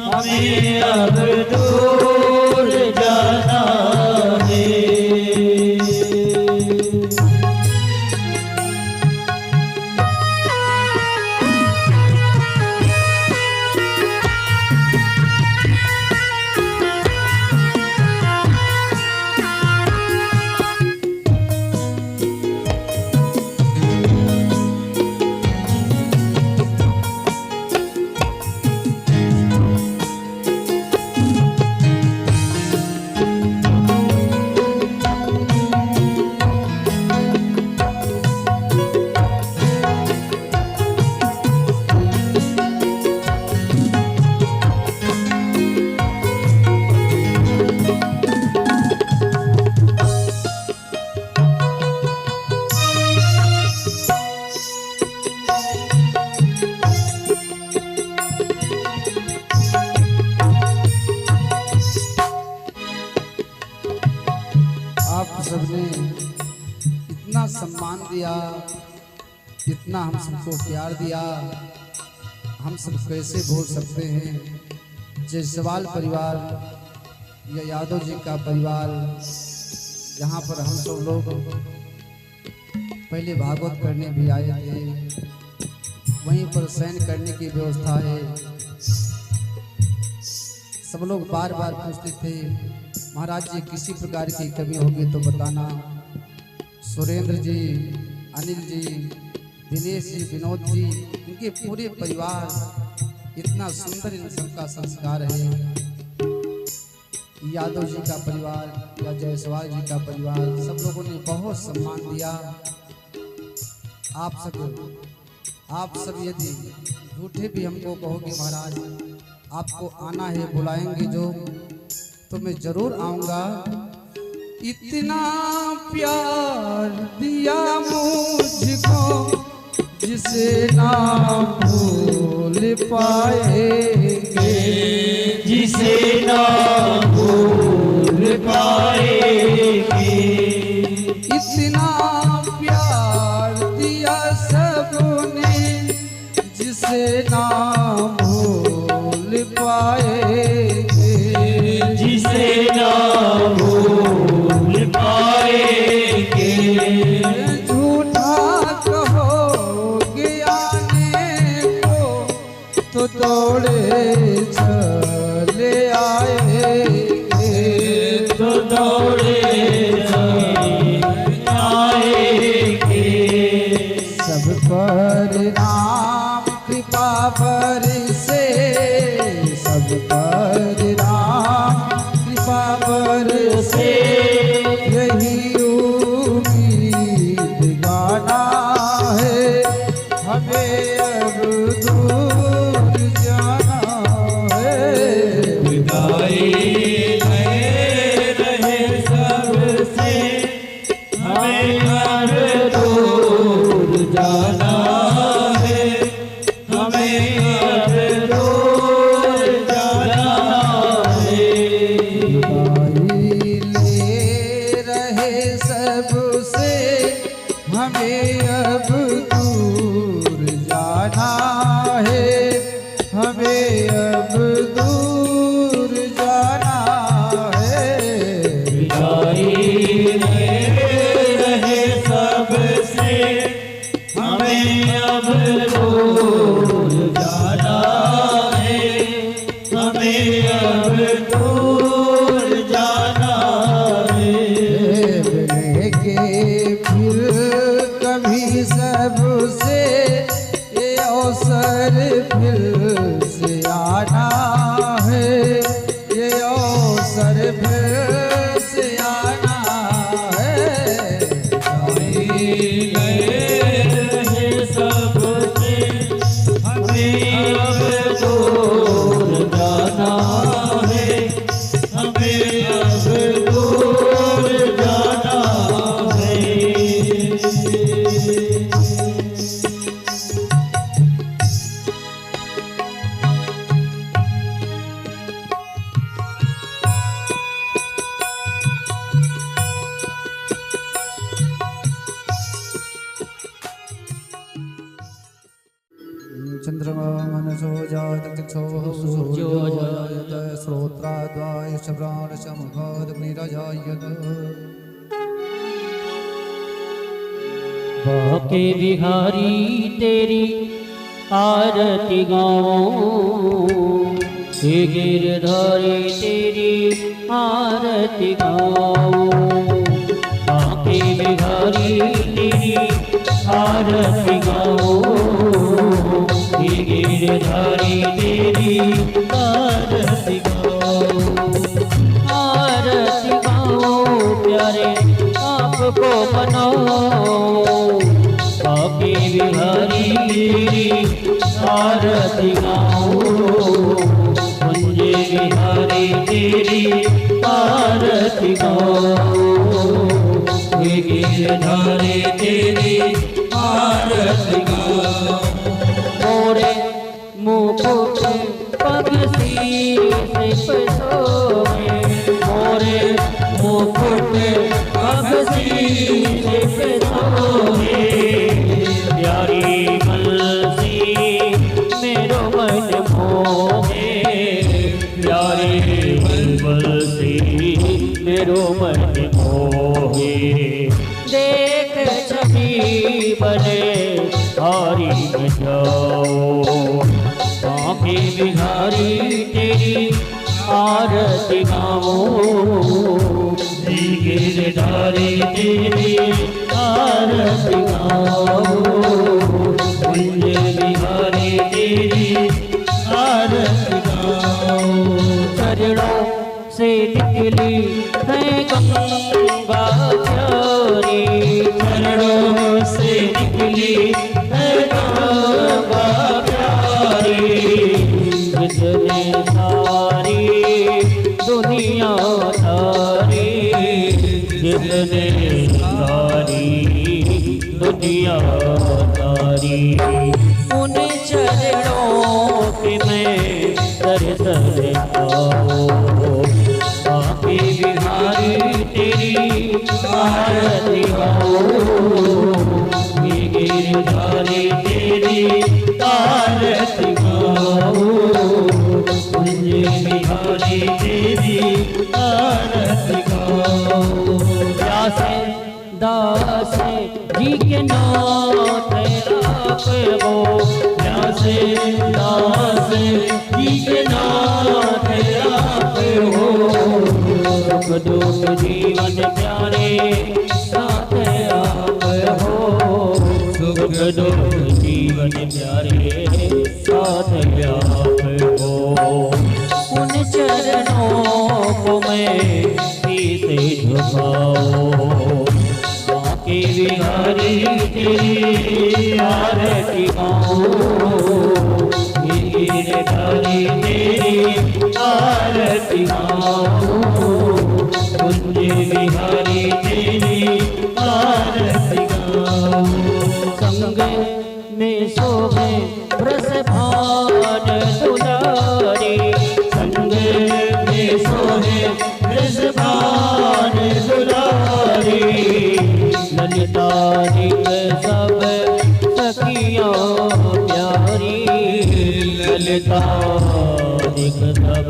हमें अब दूर जाना है। इतना सम्मान दिया, इतना हम सबको प्यार दिया, हम सब कैसे भूल सकते हैं। जायसवाल परिवार या यादव जी का परिवार, यहाँ पर हम सब लोग पहले भागवत करने भी आए थे, वहीं पर शयन करने की व्यवस्था है। सब लोग बार बार पूछते थे, महाराज जी किसी प्रकार की कमी होगी तो बताना। सुरेंद्र जी, अनिल जी, दिनेश जी, विनोद जी, इनके पूरे परिवार, इतना सुंदर इन सबका संस्कार है। यादव जी का परिवार या जायसवाल जी का परिवार, सब लोगों ने बहुत सम्मान दिया। आप सब यदि झूठे भी हमको कहोगे महाराज आपको आना है, बुलाएंगे जो, तो मैं जरूर आऊंगा। इतना प्यार दिया मुझको जिसे ना भूल पाएंगे, जिसे ना भूल पाएंगे। इतना प्यार दिया सबने जिसे ना भूल पाएंगे, जिसे ना भूल पाएंगे। झूठा कहोगे आने को तो दौड़े चले आएंगे, तो दौड़े आएंगे। सब पर राम कृपा बरसे, सब पर राम कृपा बरसे, यही उम्मीद गाना है हमें अब दूर जाना है। विदाई रहे सबसे, हमें अब दूर जाना है, हमें अब दूर जाना है। विदाई ले रहे सबसे, हमें अब दूर जाना है, हमें अब दूर जाना है। विदाई रहे सबसे, हमें अब दूर जाना है, हमें अब दूर जाना है। लेके फिर कभी सबसे ये अवसर फिर से आना है, ये अवसर फिर से आना है। रहे सबसे, हमें अब दूर जाना है, हमें अब दूर जाना है। चंद्रमा मनसो जात चक्षुः सूर्यो जायत श्रोत्राद्वाय श्रवणसमुखोऽग्निरजायत। बाके बिहारी तेरी आरती गाऊं, हे गिरधारी तेरी आरती गाऊं। बाके बिहारी तेरी आरती गाऊं, हे गिरधारी तेरी आरती गाऊं। आरती गाऊं प्यारे आपको मनाओ, बाके बिहारी तेरी आरती गाऊं। कुंज बिहारी तेरी आरती गाऊं, हे गिरधारी तेरी आरती गाऊं। मोरे मुकुट पग शीश सोए, मोरे मुकुट पग शीश सोए। मोहे देख छवि बने हारी न जाओ आंखें बिहारी तेरी आरती गाओ गिरधारी तेरी आरती गाओ कुंज बिहारी तेरी आरती गाओ चरणों से निकली है गंगा प्यारी चरणों से निकली है गंगा प्यारी जिसने सारी दुनिया तारी जिसने सारी दुनिया तारी उन चरणों के मैं दर्शन पाओ आके बिहारी तेरी आरती गाओ गिरधारी तेरी आरती गाओ कुंज बिहारी तेरी आरती गाओ व्यास दास जी के नाथ आप हो व्यास दास जी के नाथ आप हो सुख दुख जीवन प्यारे साथ आप हो सुख दुख जीवन प्यारे साथ आप हो उन चरणों को मैं पीछे झुकाओ आके बिहारी तेरी आरती गाओ गिरधारी तेरी आरती गाओ कुंज बिहारी तेरी आरती गाओ संग में शोभे रस भान दुलारी संग में शोभे रस भान दुलारी ललिता सब सखियों प्यारी ललिता सब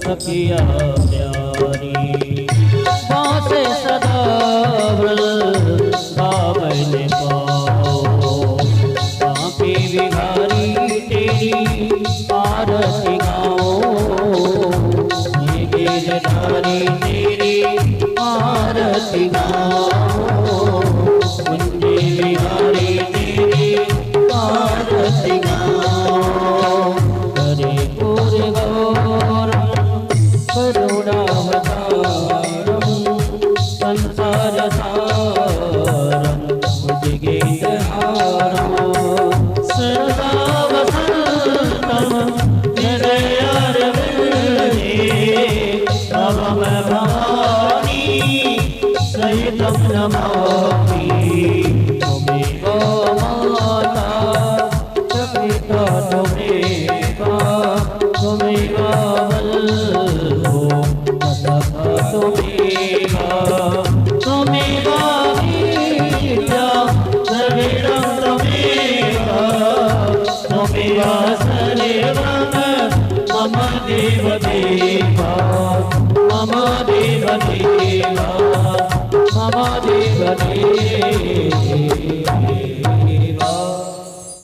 सखियां प्यारी बास सदा बाबन पाओ आके बिहारी तेरी आरती गाओ गिरधारी तेरी आरती गाओ कुंज बिहारी तेरी आरती गाओ करे गुर गौरम करुणावतारम संसार सारम उद्गीतहारम सदा वसंतम हृदयारविंदे तव भवानी सहितं नमामि त्वमेव माता च पिता त्वमेव बन्धुः सखा त्वमेव त्वमेव विद्या द्रविणं त्वमेव त्वमेव सर्वं मम देवदेवा मम देवदेवा मम देवदेवा